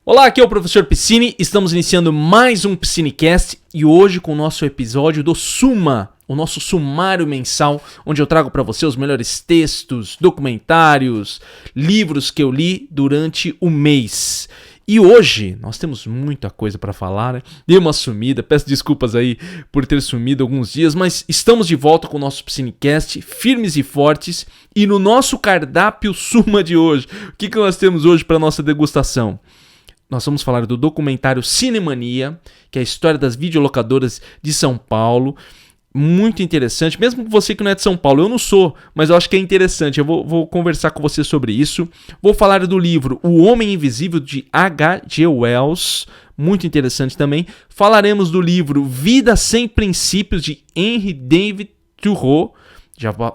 Olá, aqui é o Professor Piscine, estamos iniciando mais um Piscinecast e hoje com o nosso episódio do Suma, o nosso sumário mensal, onde eu trago para você os melhores textos, documentários, livros que eu li durante o mês. E hoje nós temos muita coisa para falar, né? Dei uma sumida, peço desculpas aí por ter sumido alguns dias, mas estamos de volta com o nosso Piscinecast, firmes e fortes, e no nosso cardápio Suma de hoje. O que nós temos hoje para nossa degustação? Nós vamos falar do documentário Cinemania, que é a história das videolocadoras de São Paulo. Muito interessante, mesmo você que não é de São Paulo, eu não sou, mas eu acho que é interessante, eu vou conversar com você sobre isso. Vou falar do livro O Homem Invisível, de H.G. Wells, muito interessante também. Falaremos do livro Vida Sem Princípios, de Henry David Thoreau.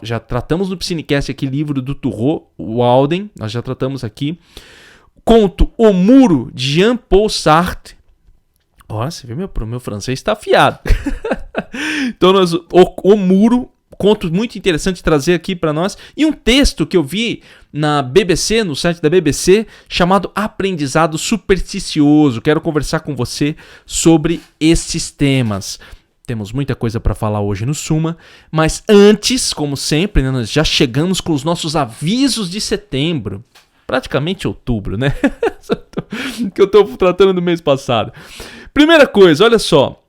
Já tratamos no Piscinecast aqui livro do Thoreau, Walden, nós já tratamos aqui. Conto O Muro, de Jean-Paul Sartre. Olha, você vê, meu francês está afiado. Então, o Muro, conto muito interessante trazer aqui para nós. E um texto que eu vi na BBC, no site da BBC, chamado Aprendizado Supersticioso. Quero conversar com você sobre esses temas. Temos muita coisa para falar hoje no Suma, mas antes, como sempre, né, nós já chegamos com os nossos avisos de setembro. Praticamente outubro, né? Que eu estou tratando do mês passado. Primeira coisa, olha só.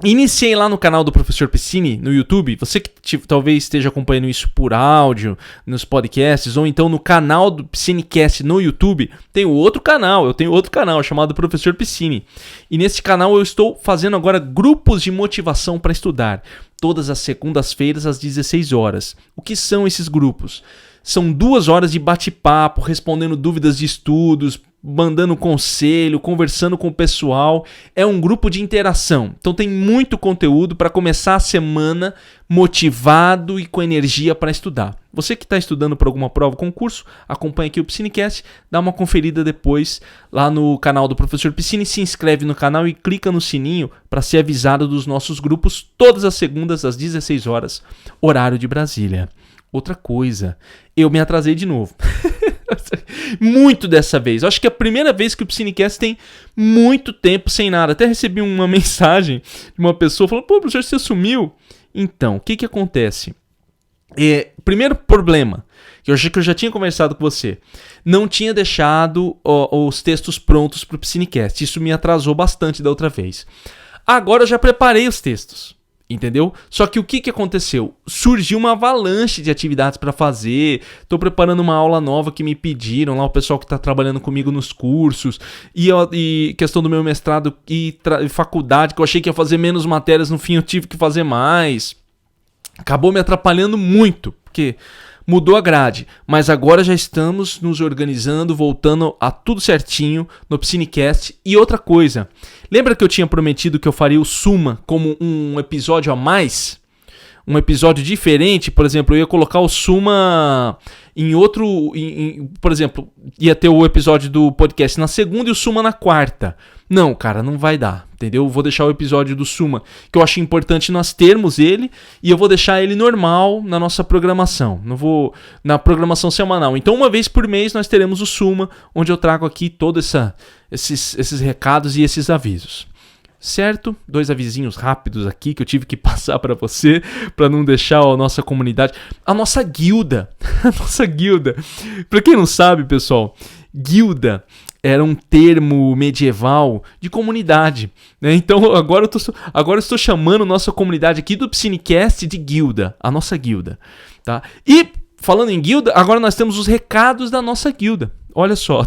Iniciei lá no canal do Professor Piscine, no YouTube. Você que talvez esteja acompanhando isso por áudio, nos podcasts, ou então no canal do Piscinecast no YouTube, tem outro canal. Eu tenho outro canal chamado Professor Piscine. E nesse canal eu estou fazendo agora grupos de motivação para estudar. Todas as segundas-feiras às 16 horas. O que são esses grupos? São 2 horas de bate-papo, respondendo dúvidas de estudos, mandando conselho, conversando com o pessoal. É um grupo de interação. Então tem muito conteúdo para começar a semana motivado e com energia para estudar. Você que está estudando para alguma prova, concurso, acompanha aqui o Piscinecast, dá uma conferida depois lá no canal do Professor Piscine, se inscreve no canal e clica no sininho para ser avisado dos nossos grupos todas as segundas às 16 horas, horário de Brasília. Outra coisa, eu me atrasei de novo. Muito dessa vez. Acho que é a primeira vez que o Piscinecast tem muito tempo sem nada. Até recebi uma mensagem de uma pessoa falando: pô, professor, você sumiu? Então, o que acontece? Primeiro problema, que eu achei que eu já tinha conversado com você. Não tinha deixado os textos prontos para o Piscinecast. Isso me atrasou bastante da outra vez. Agora eu já preparei os textos. Entendeu? Só que o que aconteceu? Surgiu uma avalanche de atividades para fazer. Estou preparando uma aula nova que me pediram lá, o pessoal que está trabalhando comigo nos cursos. E questão do meu mestrado e faculdade, que eu achei que ia fazer menos matérias, no fim eu tive que fazer mais. Acabou me atrapalhando muito, porque mudou a grade, mas agora já estamos nos organizando, voltando a tudo certinho no Piscinecast. E outra coisa, lembra que eu tinha prometido que eu faria o Suma como um episódio a mais? Um episódio diferente? Por exemplo, eu ia colocar o Suma em outro... por exemplo, ia ter o episódio do podcast na segunda e o Suma na quarta. Não, cara, não vai dar, entendeu? Eu vou deixar o episódio do Suma, que eu acho importante nós termos ele, e eu vou deixar ele normal na nossa programação. Não vou na programação semanal. Então, uma vez por mês, nós teremos o Suma, onde eu trago aqui todos esses recados e esses avisos. Certo? 2 avisinhos rápidos aqui que eu tive que passar para você, para não deixar a nossa comunidade, a nossa guilda. Para quem não sabe, pessoal, guilda era um termo medieval de comunidade, né? Então agora eu estou chamando nossa comunidade aqui do Piscinecast de guilda, a nossa guilda, tá? E falando em guilda, agora nós temos os recados da nossa guilda. Olha só,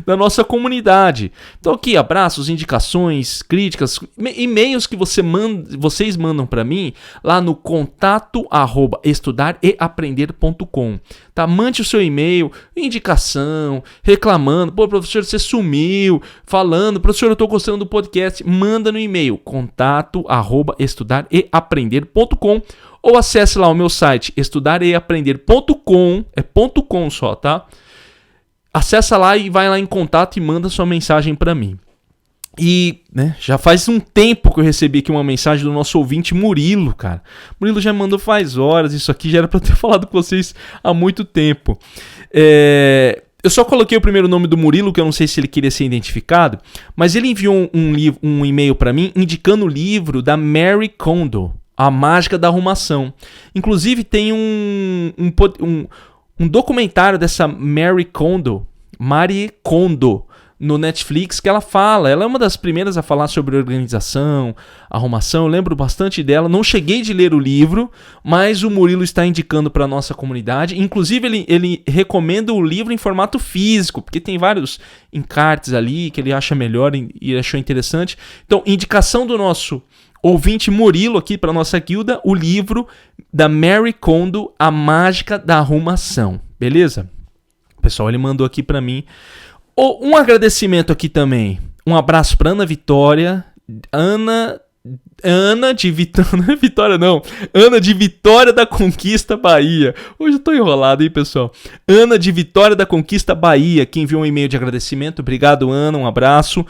da nossa comunidade. Então aqui, abraços, indicações, críticas, e-mails que vocês mandam para mim lá no contato@estudareaprender.com. Tá? Mande o seu e-mail, indicação, reclamando. Pô, professor, você sumiu, falando. Professor, eu tô gostando do podcast. Manda no e-mail, contato@estudareaprender.com. Ou acesse lá o meu site, estudareaprender.com. É .com só, tá? Acessa lá e vai lá em contato e manda sua mensagem para mim. E, né, já faz um tempo que eu recebi aqui uma mensagem do nosso ouvinte Murilo, cara. Murilo já mandou faz horas, isso aqui já era para ter falado com vocês há muito tempo. Eu só coloquei o primeiro nome do Murilo, que eu não sei se ele queria ser identificado, mas ele enviou um e-mail para mim indicando o livro da Marie Kondo, A Mágica da Arrumação. Inclusive tem um documentário dessa Marie Kondo, no Netflix, que ela é uma das primeiras a falar sobre organização, arrumação. Eu lembro bastante dela. Não cheguei de ler o livro, mas o Murilo está indicando para a nossa comunidade. Inclusive, ele recomenda o livro em formato físico, porque tem vários encartes ali que ele acha melhor e achou interessante. Então, indicação do nosso ouvinte Murilo aqui para nossa guilda, o livro da Marie Kondo, A Mágica da Arrumação. Beleza? Pessoal, ele mandou aqui para mim. Um agradecimento aqui também. Um abraço para Ana Vitória. Ana de Vitória da Conquista, Bahia. Hoje eu tô enrolado, hein, pessoal? Ana de Vitória da Conquista, Bahia, que enviou um e-mail de agradecimento. Obrigado, Ana, um abraço.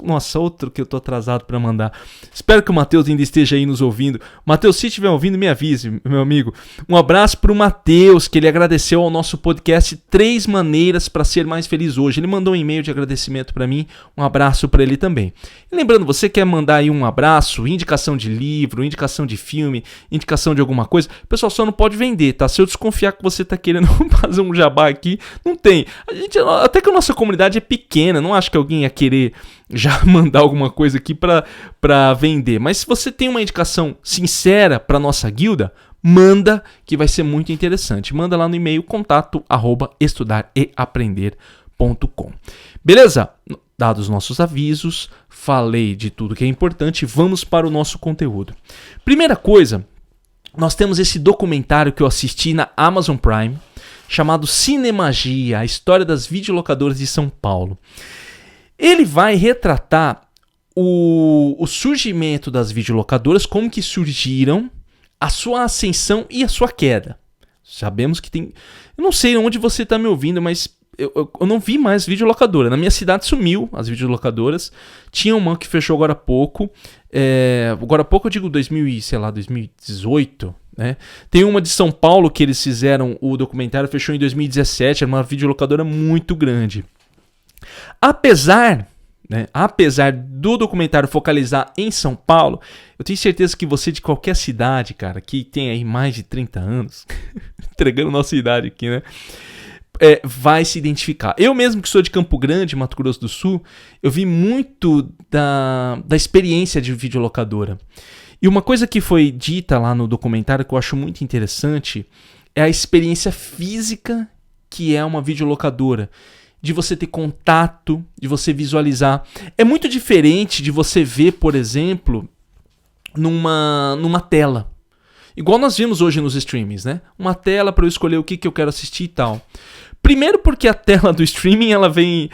Nossa, outro que eu tô atrasado para mandar. Espero que o Matheus ainda esteja aí nos ouvindo. Matheus, se estiver ouvindo, me avise, meu amigo. Um abraço pro Matheus, que ele agradeceu ao nosso podcast 3 maneiras para ser mais feliz hoje. Ele mandou um e-mail de agradecimento para mim. Um abraço para ele também. E lembrando, você quer mandar aí um abraço, indicação de livro, indicação de filme, indicação de alguma coisa, o pessoal só não pode vender, tá? Se eu desconfiar que você tá querendo fazer um jabá aqui, não tem. Até que a nossa comunidade é pequena, não acho que alguém ia querer já mandar alguma coisa aqui pra vender. Mas se você tem uma indicação sincera pra nossa guilda, manda, que vai ser muito interessante. Manda lá no e-mail contato@estudareaprender.com. Beleza? Dados os nossos avisos, falei de tudo que é importante, vamos para o nosso conteúdo. Primeira coisa, nós temos esse documentário que eu assisti na Amazon Prime, chamado Cinemagia, a história das videolocadoras de São Paulo. Ele vai retratar o surgimento das videolocadoras, como que surgiram, a sua ascensão e a sua queda. Sabemos que tem... Eu não sei onde você está me ouvindo, mas... Eu não vi mais videolocadora. Na minha cidade sumiu as videolocadoras. Tinha uma que fechou agora há pouco. Agora há pouco eu digo 2018. Né? Tem uma de São Paulo que eles fizeram o documentário, fechou em 2017. Era uma videolocadora muito grande. Apesar do documentário focalizar em São Paulo, eu tenho certeza que você de qualquer cidade, cara, que tem aí mais de 30 anos, entregando nossa idade aqui, né? Vai se identificar. Eu mesmo que sou de Campo Grande, Mato Grosso do Sul, eu vi muito da experiência de videolocadora. E uma coisa que foi dita lá no documentário que eu acho muito interessante é a experiência física que é uma videolocadora. De você ter contato, de você visualizar. É muito diferente de você ver, por exemplo, numa tela. Igual nós vimos hoje nos streamings, né? Uma tela para eu escolher o que eu quero assistir e tal. Primeiro porque a tela do streaming ela vem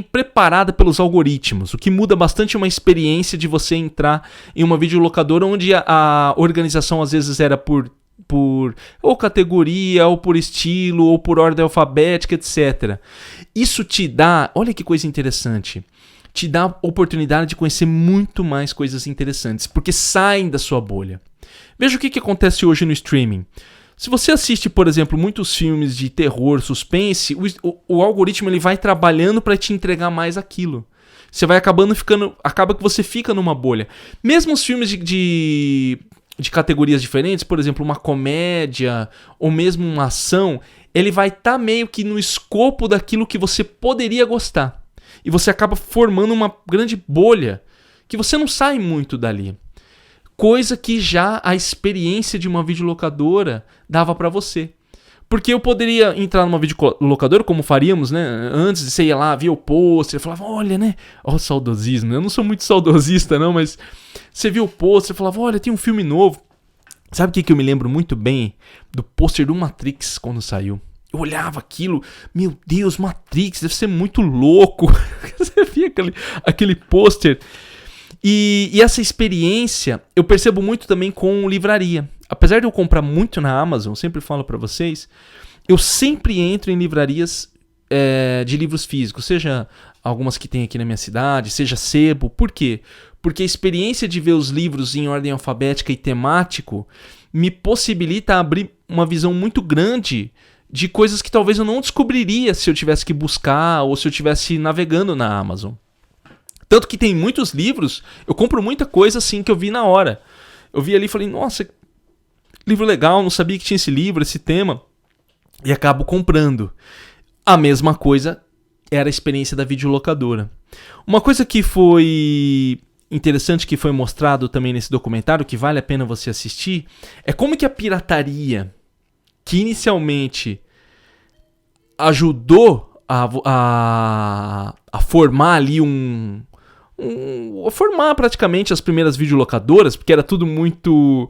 preparada pelos algoritmos, o que muda bastante uma experiência de você entrar em uma videolocadora onde a organização às vezes era por ou categoria, ou por estilo, ou por ordem alfabética, etc. Isso te dá, olha que coisa interessante, te dá a oportunidade de conhecer muito mais coisas interessantes, porque saem da sua bolha. Veja o que acontece hoje no streaming. Se você assiste, por exemplo, muitos filmes de terror, suspense, o algoritmo ele vai trabalhando para te entregar mais aquilo. Você vai acaba que você fica numa bolha. Mesmo os filmes de categorias diferentes, por exemplo, uma comédia ou mesmo uma ação, ele vai estar meio que no escopo daquilo que você poderia gostar. E você acaba formando uma grande bolha que você não sai muito dali. Coisa que já a experiência de uma videolocadora dava para você. Porque eu poderia entrar numa videolocadora, como faríamos, né? Antes de você ir lá, via o pôster, falava, olha, né? Ó, saudosismo. Eu não sou muito saudosista, não, mas você via o pôster, falava, olha, tem um filme novo. Sabe o que eu me lembro muito bem? Do pôster do Matrix, quando saiu. Eu olhava aquilo, meu Deus, Matrix, deve ser muito louco. Você via aquele pôster. E essa experiência eu percebo muito também com livraria. Apesar de eu comprar muito na Amazon, eu sempre falo para vocês, eu sempre entro em livrarias de livros físicos, seja algumas que tem aqui na minha cidade, seja sebo. Por quê? Porque a experiência de ver os livros em ordem alfabética e temático me possibilita abrir uma visão muito grande de coisas que talvez eu não descobriria se eu tivesse que buscar ou se eu estivesse navegando na Amazon. Tanto que tem muitos livros, eu compro muita coisa assim que eu vi na hora. Eu vi ali e falei, nossa, livro legal, não sabia que tinha esse livro, esse tema. E acabo comprando. A mesma coisa era a experiência da videolocadora. Uma coisa que foi interessante, que foi mostrado também nesse documentário, que vale a pena você assistir, é como que a pirataria, que inicialmente ajudou a formar ali a formar praticamente as primeiras videolocadoras, porque era tudo muito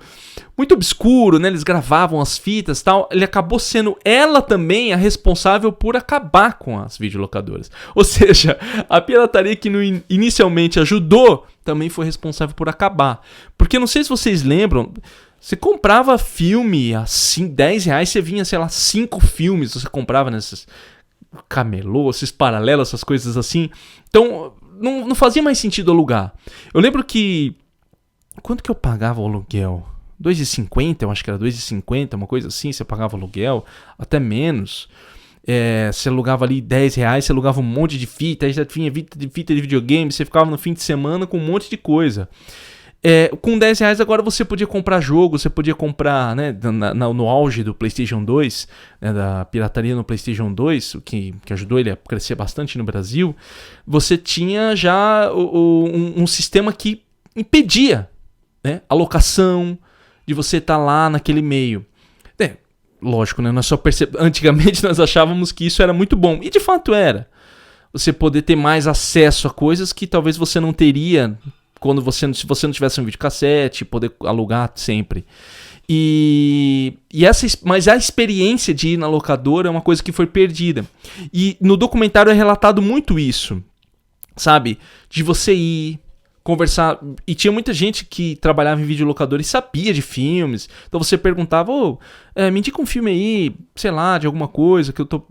obscuro, né? Eles gravavam as fitas e tal. Ele acabou sendo ela também a responsável por acabar com as videolocadoras. Ou seja, a pirataria que inicialmente ajudou também foi responsável por acabar. Porque não sei se vocês lembram, você comprava filme a R$10, você vinha, sei lá, 5 filmes, você comprava nesses camelô, esses paralelos, essas coisas assim. Então não fazia mais sentido alugar. Eu lembro que... Quanto que eu pagava o aluguel? R$2,50, eu acho que era R$2,50, uma coisa assim, você pagava aluguel, até menos. Você alugava ali R$10, você alugava um monte de fita, aí já tinha fita de videogame, você ficava no fim de semana com um monte de coisa. Com R$10 agora você podia comprar jogo, você podia comprar, né, no auge do PlayStation 2, né, da pirataria no PlayStation 2, que ajudou ele a crescer bastante no Brasil. Você tinha já um sistema que impedia, né, a locação de você estar lá naquele meio. Lógico, né, antigamente nós achávamos que isso era muito bom, e de fato era. Você poder ter mais acesso a coisas que talvez você não teria se você não tivesse um videocassete, poder alugar sempre. Mas a experiência de ir na locadora é uma coisa que foi perdida. E no documentário é relatado muito isso, sabe? De você ir, conversar. E tinha muita gente que trabalhava em videolocadora e sabia de filmes. Então você perguntava, me indica um filme aí, sei lá, de alguma coisa que eu tô...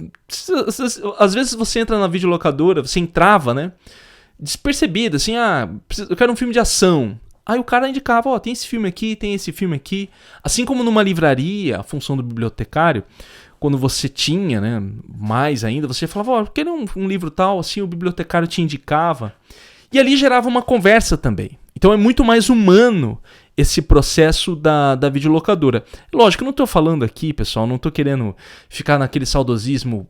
Às vezes você entra na videolocadora, você entrava, né? Despercebido, assim, eu quero um filme de ação. Aí o cara indicava, tem esse filme aqui, tem esse filme aqui. Assim como numa livraria, a função do bibliotecário, quando você tinha, né, mais ainda, você falava, eu quero um livro tal, assim, o bibliotecário te indicava. E ali gerava uma conversa também. Então é muito mais humano esse processo da videolocadora. Lógico, eu não estou falando aqui, pessoal, não estou querendo ficar naquele saudosismo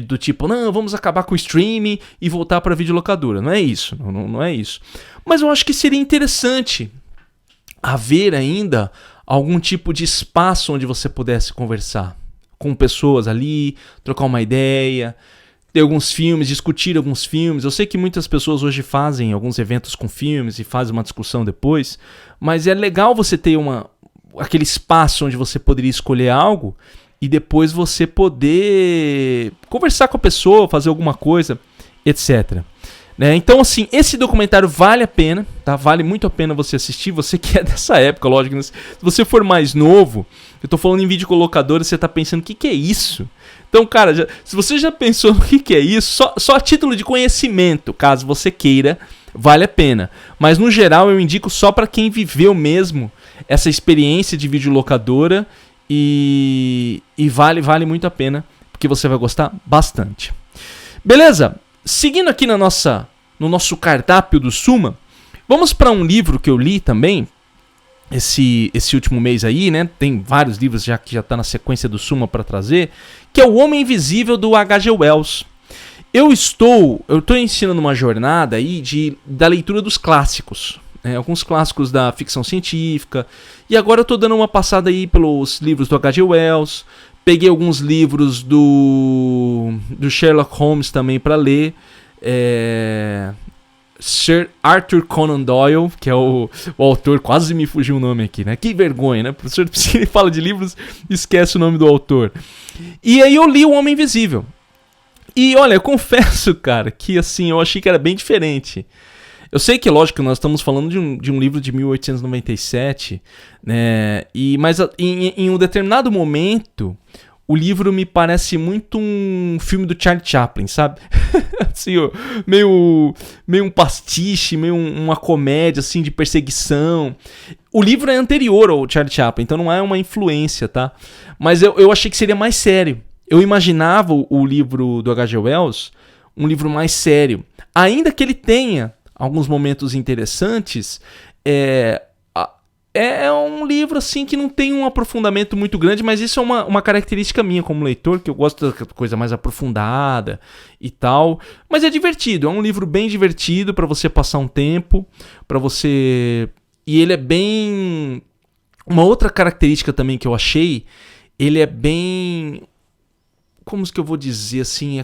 do tipo, não, vamos acabar com o streaming e voltar para a videolocadora. Não é isso, não é isso. Mas eu acho que seria interessante haver ainda algum tipo de espaço onde você pudesse conversar com pessoas ali, trocar uma ideia, ter alguns filmes, discutir alguns filmes. Eu sei que muitas pessoas hoje fazem alguns eventos com filmes e fazem uma discussão depois, mas é legal você ter aquele espaço onde você poderia escolher algo e depois você poder conversar com a pessoa, fazer alguma coisa, etc. Né? Então, assim, esse documentário vale a pena, tá? Vale muito a pena você assistir. Você que é dessa época, lógico. Se você for mais novo, eu tô falando em videolocadora, você tá pensando, o que é isso? Então, cara, se você já pensou no que é isso, só a título de conhecimento, caso você queira, vale a pena. Mas, no geral, eu indico só para quem viveu mesmo essa experiência de videolocadora. E vale muito a pena, porque você vai gostar bastante. Beleza? Seguindo aqui no nosso cardápio do Suma, vamos para um livro que eu li também esse último mês aí, né? Tem vários livros que já tá na sequência do Suma para trazer, que é O Homem Invisível, do H.G. Wells. Eu estou ensinando uma jornada aí da leitura dos clássicos. Alguns clássicos da ficção científica. E agora eu estou dando uma passada aí pelos livros do H.G. Wells. Peguei alguns livros do Sherlock Holmes também para ler. Sir Arthur Conan Doyle, que é o autor, quase me fugiu o nome aqui, né? Que vergonha, né? O professor Piscine fala de livros, esquece o nome do autor. E aí eu li O Homem Invisível. E olha, eu confesso, cara, que assim, eu achei que era bem diferente. Eu sei que, lógico, nós estamos falando de um livro de 1897, né? Mas em um determinado momento, o livro me parece muito um filme do Charlie Chaplin, sabe? assim, ó, meio um pastiche, meio uma comédia, assim, de perseguição. O livro é anterior ao Charlie Chaplin, então não é uma influência, tá? Mas eu achei que seria mais sério. Eu imaginava o livro do H.G. Wells um livro mais sério. Ainda que ele tenha alguns momentos interessantes, é um livro assim que não tem um aprofundamento muito grande, mas isso é uma característica minha como leitor, que eu gosto da coisa mais aprofundada e tal. Mas é divertido, é um livro bem divertido para você passar um tempo, para você... E ele é bem... Uma outra característica também que eu achei, ele é bem... Como que eu vou dizer assim?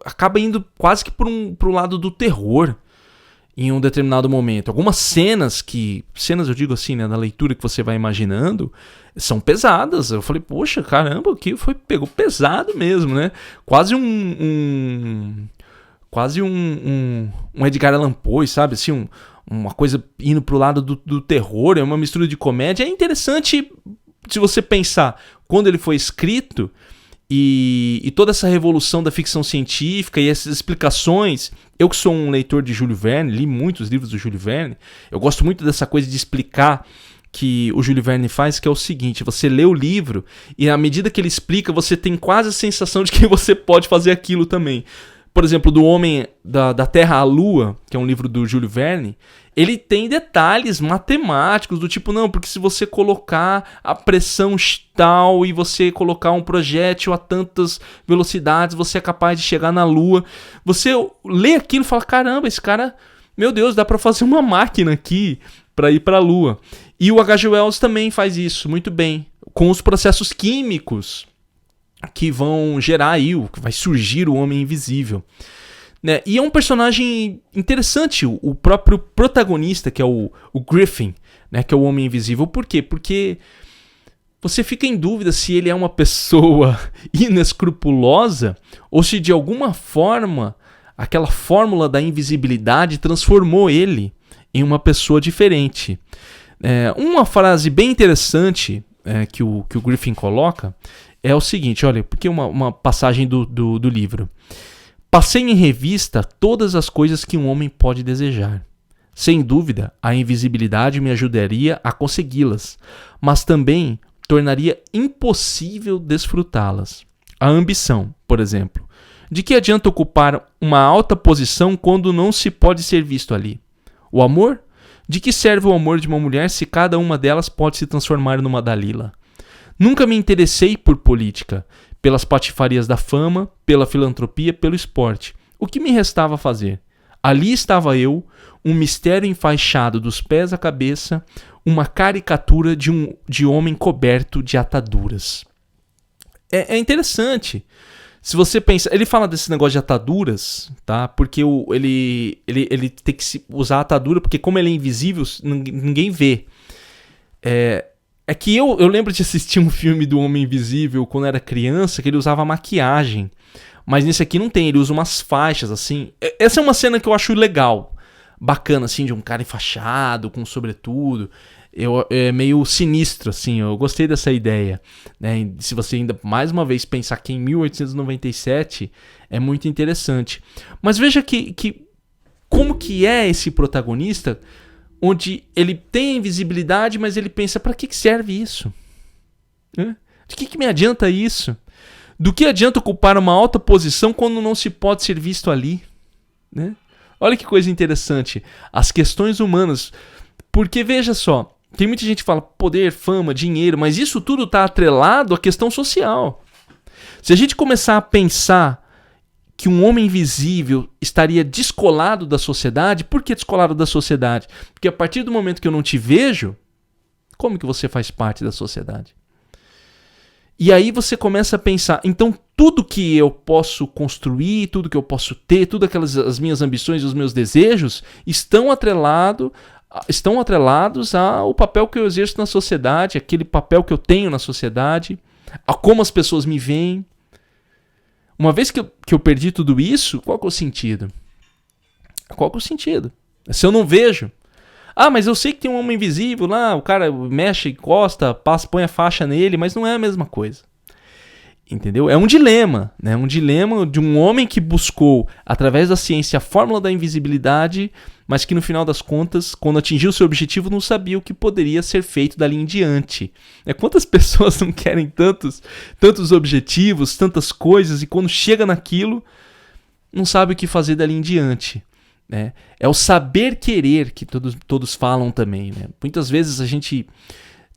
Acaba indo quase que pro lado do terror em um determinado momento. Algumas cenas eu digo assim, né, na leitura que você vai imaginando, são pesadas. Eu falei, poxa, caramba, aqui pegou pesado mesmo, né? Quase um Edgar Allan Poe, sabe? Assim, uma coisa indo pro lado do terror, é uma mistura de comédia. É interessante se você pensar quando ele foi escrito e toda essa revolução da ficção científica e essas explicações. Eu que sou um leitor de Júlio Verne, li muitos livros do Júlio Verne, eu gosto muito dessa coisa de explicar que o Júlio Verne faz, que é o seguinte: você lê o livro e à medida que ele explica, você tem quase a sensação de que você pode fazer aquilo também. Por exemplo, do Homem da Terra à Lua, que é um livro do Júlio Verne, ele tem detalhes matemáticos do tipo, não, porque se você colocar a pressão tal e você colocar um projétil a tantas velocidades, você é capaz de chegar na Lua. Você lê aquilo e fala, caramba, esse cara, meu Deus, dá pra fazer uma máquina aqui pra ir pra Lua. E o H.G. Wells também faz isso muito bem, com os processos químicos que vão gerar aí, que vai surgir o Homem Invisível. Né? E é um personagem interessante, o próprio protagonista, que é o Griffin, né? Que é o Homem Invisível. Por quê? Porque você fica em dúvida se ele é uma pessoa inescrupulosa ou se de alguma forma aquela fórmula da invisibilidade transformou ele em uma pessoa diferente. Uma frase bem interessante que o Griffin coloca é o seguinte, olha, porque uma passagem do livro. Passei em revista todas as coisas que um homem pode desejar. Sem dúvida, a invisibilidade me ajudaria a consegui-las, mas também tornaria impossível desfrutá-las. A ambição, por exemplo. De que adianta ocupar uma alta posição quando não se pode ser visto ali? O amor? De que serve o amor de uma mulher se cada uma delas pode se transformar numa Dalila? Nunca me interessei por política, pelas patifarias da fama, pela filantropia, pelo esporte. O que me restava fazer? Ali estava eu, um mistério enfaixado dos pés à cabeça, uma caricatura de homem coberto de ataduras. É interessante. Se você pensa... Ele fala desse negócio de ataduras, tá? Porque ele tem que usar atadura, porque como ele é invisível, ninguém vê. É que eu lembro de assistir um filme do Homem Invisível quando era criança, que ele usava maquiagem. Mas nesse aqui não tem, ele usa umas faixas, assim. Essa é uma cena que eu acho legal. Bacana, assim, de um cara enfaixado, com sobretudo. É meio sinistro, assim, eu gostei dessa ideia. Né? Se você ainda, mais uma vez, pensar que em 1897, é muito interessante. Mas veja que como que é esse protagonista... onde ele tem invisibilidade, mas ele pensa, para que serve isso? De que me adianta isso? Do que adianta ocupar uma alta posição quando não se pode ser visto ali? Né? Olha que coisa interessante. As questões humanas. Porque, veja só, tem muita gente que fala poder, fama, dinheiro, mas isso tudo está atrelado à questão social. Se a gente começar a pensar que um homem invisível estaria descolado da sociedade. Por que descolado da sociedade? Porque a partir do momento que eu não te vejo, como que você faz parte da sociedade? E aí você começa a pensar, então tudo que eu posso construir, tudo que eu posso ter, todas as minhas ambições e os meus desejos estão atrelados ao papel que eu exerço na sociedade, aquele papel que eu tenho na sociedade, a como as pessoas me veem. Uma vez que eu perdi tudo isso, qual que é o sentido? Qual que é o sentido? Se eu não vejo... mas eu sei que tem um homem invisível lá, o cara mexe, encosta, põe a faixa nele, mas não é a mesma coisa. Entendeu? É um dilema, né? Um dilema de um homem que buscou, através da ciência, a fórmula da invisibilidade, mas que no final das contas, quando atingiu o seu objetivo, não sabia o que poderia ser feito dali em diante. Quantas pessoas não querem tantos objetivos, tantas coisas, e quando chega naquilo, não sabe o que fazer dali em diante. Né? É o saber querer que todos falam também. Né? Muitas vezes a gente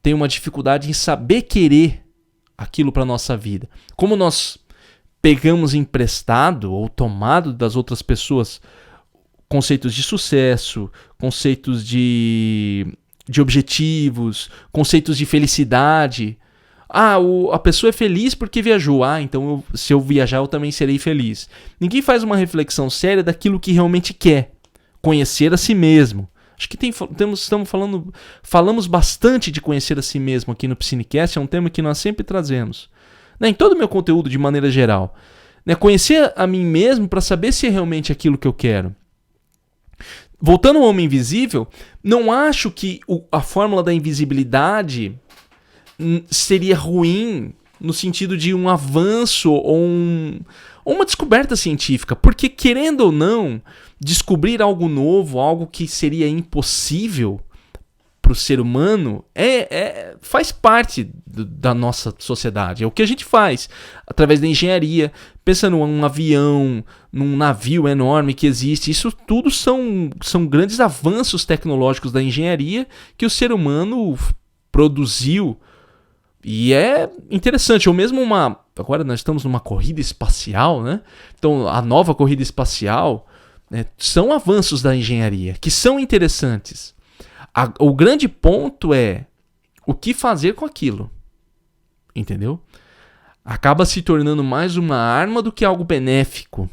tem uma dificuldade em saber querer aquilo para a nossa vida. Como nós pegamos emprestado ou tomado das outras pessoas conceitos de sucesso, conceitos de objetivos, conceitos de felicidade. A pessoa é feliz porque viajou. Então se eu viajar eu também serei feliz. Ninguém faz uma reflexão séria daquilo que realmente quer. Conhecer a si mesmo. Acho que falamos bastante de conhecer a si mesmo aqui no Psinecast, é um tema que nós sempre trazemos. Em todo o meu conteúdo, de maneira geral. Conhecer a mim mesmo para saber se é realmente aquilo que eu quero. Voltando ao Homem Invisível, não acho que a fórmula da invisibilidade seria ruim no sentido de um avanço ou uma descoberta científica, porque querendo ou não, descobrir algo novo, algo que seria impossível para o ser humano, faz parte da nossa sociedade. É o que a gente faz através da engenharia. Pensa num avião, num navio enorme que existe. Isso tudo são grandes avanços tecnológicos da engenharia que o ser humano produziu. E é interessante, ou mesmo agora nós estamos numa corrida espacial, né? Então a nova corrida espacial, né, são avanços da engenharia que são interessantes. O grande ponto é o que fazer com aquilo, entendeu? Acaba se tornando mais uma arma do que algo benéfico,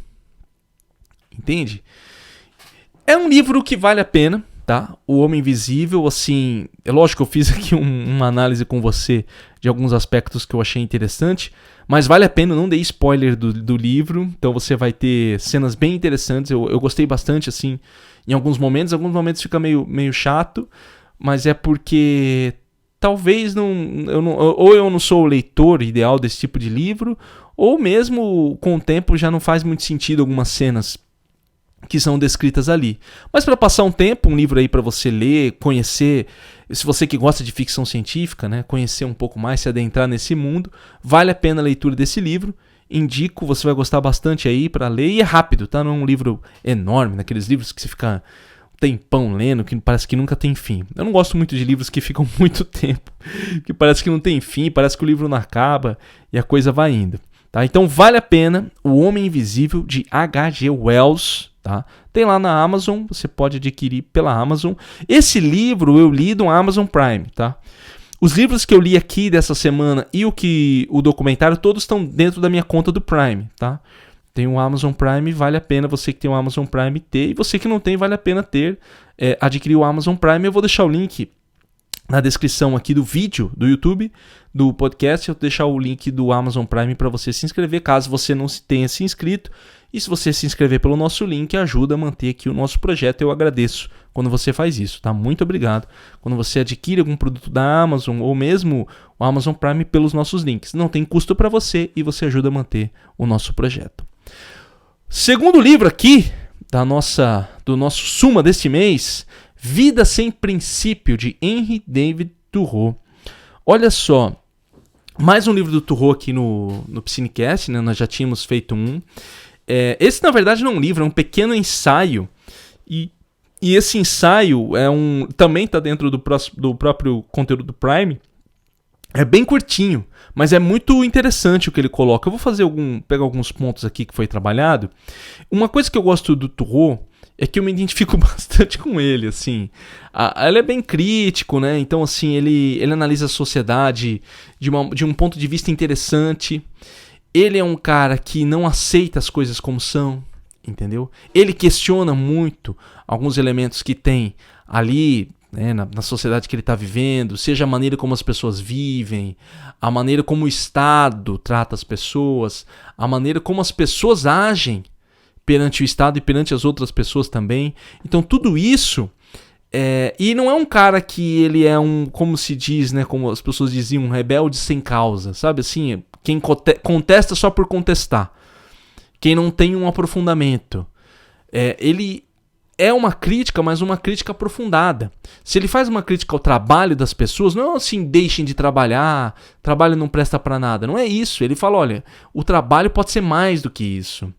entende? É um livro que vale a pena. Tá? O Homem Invisível, assim, é lógico que eu fiz aqui uma análise com você de alguns aspectos que eu achei interessante, mas vale a pena, não dei spoiler do livro, então você vai ter cenas bem interessantes. Eu gostei bastante, assim, em alguns momentos fica meio chato, mas é porque talvez eu não sou o leitor ideal desse tipo de livro, ou mesmo com o tempo já não faz muito sentido algumas cenas que são descritas ali. Mas para passar um tempo, um livro aí para você ler, conhecer, se você que gosta de ficção científica, né, conhecer um pouco mais, se adentrar nesse mundo, vale a pena a leitura desse livro. Indico, você vai gostar bastante aí para ler, e é rápido, tá? Não é um livro enorme, naqueles livros que você fica um tempão lendo, que parece que nunca tem fim. Eu não gosto muito de livros que ficam muito tempo, que parece que não tem fim, parece que o livro não acaba e a coisa vai indo. Tá? Então vale a pena O Homem Invisível, de H.G. Wells. Tá? Tem lá na Amazon, você pode adquirir pela Amazon. Esse livro eu li do Amazon Prime. Tá? Os livros que eu li aqui dessa semana e o documentário, todos estão dentro da minha conta do Prime. Tá? Tem o Amazon Prime, vale a pena você que tem o Amazon Prime ter. E você que não tem, vale a pena ter. Adquirir o Amazon Prime. Eu vou deixar o link na descrição aqui do vídeo do YouTube, do podcast. Eu vou deixar o link do Amazon Prime para você se inscrever, caso você não tenha se inscrito. E se você se inscrever pelo nosso link, ajuda a manter aqui o nosso projeto. Eu agradeço quando você faz isso, tá? Muito obrigado. Quando você adquire algum produto da Amazon ou mesmo o Amazon Prime pelos nossos links. Não tem custo para você e você ajuda a manter o nosso projeto. Segundo livro aqui do nosso Suma deste mês, Vida Sem Princípio, de Henry David Thoreau. Olha só, mais um livro do Thoreau aqui no Psinecast, né? Nós já tínhamos feito um. Esse, na verdade, não é um livro, é um pequeno ensaio. E esse ensaio também está dentro do próprio conteúdo do Prime. É bem curtinho, mas é muito interessante o que ele coloca. Eu vou pegar alguns pontos aqui que foi trabalhado. Uma coisa que eu gosto do Thoreau é que eu me identifico bastante com ele, assim. Ele é bem crítico, né? Então, assim, ele analisa a sociedade de um ponto de vista interessante. Ele é um cara que não aceita as coisas como são, entendeu? Ele questiona muito alguns elementos que tem ali, né, na sociedade que ele está vivendo, seja a maneira como as pessoas vivem, a maneira como o Estado trata as pessoas, a maneira como as pessoas agem perante o Estado e perante as outras pessoas também. Então tudo isso E não é um cara que ele é como se diz, né, como as pessoas diziam, um rebelde sem causa, sabe assim? Quem contesta só por contestar. Quem não tem um aprofundamento. Ele é uma crítica, mas uma crítica aprofundada. Se ele faz uma crítica ao trabalho das pessoas, não é assim, deixem de trabalhar, trabalho não presta pra nada. Não é isso. Ele fala, olha, o trabalho pode ser mais do que isso.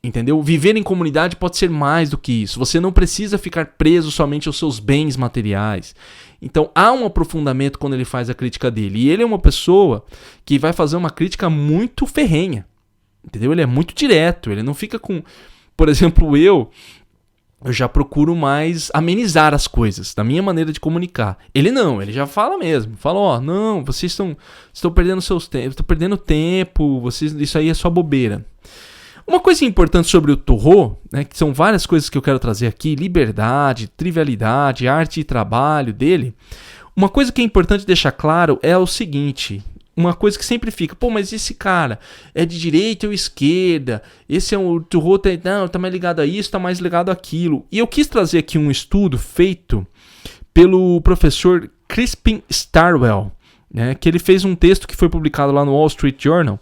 Entendeu? Viver em comunidade pode ser mais do que isso. Você não precisa ficar preso somente aos seus bens materiais. Então há um aprofundamento quando ele faz a crítica dele. E ele é uma pessoa que vai fazer uma crítica muito ferrenha. Entendeu? Ele é muito direto. Ele não fica com... Por exemplo, eu já procuro mais amenizar as coisas, da minha maneira de comunicar. Ele não, ele já fala mesmo. Fala, não, vocês estão perdendo estão perdendo tempo, isso aí é só bobeira. Uma coisa importante sobre o Thoreau, né, que são várias coisas que eu quero trazer aqui, liberdade, trivialidade, arte e trabalho dele. Uma coisa que é importante deixar claro é o seguinte, uma coisa que sempre fica, mas esse cara é de direita ou esquerda? Esse é o Thoreau, tá mais ligado a isso, tá mais ligado àquilo. E eu quis trazer aqui um estudo feito pelo professor Crispin Starwell, né, que ele fez um texto que foi publicado lá no Wall Street Journal,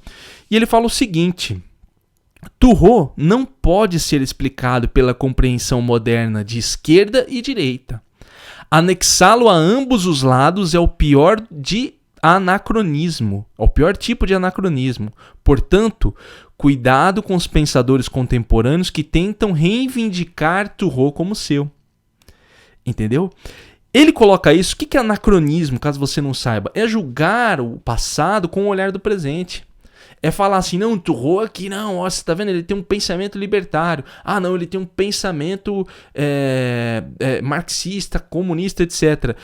e ele fala o seguinte: Thoreau não pode ser explicado pela compreensão moderna de esquerda e direita. Anexá-lo a ambos os lados é o pior de anacronismo, é o pior tipo de anacronismo. Portanto, cuidado com os pensadores contemporâneos que tentam reivindicar Thoreau como seu. Entendeu? Ele coloca isso, o que é anacronismo, caso você não saiba? É julgar o passado com o olhar do presente. É falar assim, não, Thoreau aqui, não, ó, você tá vendo, ele tem um pensamento libertário. Ah, não, ele tem um pensamento marxista, comunista, etc.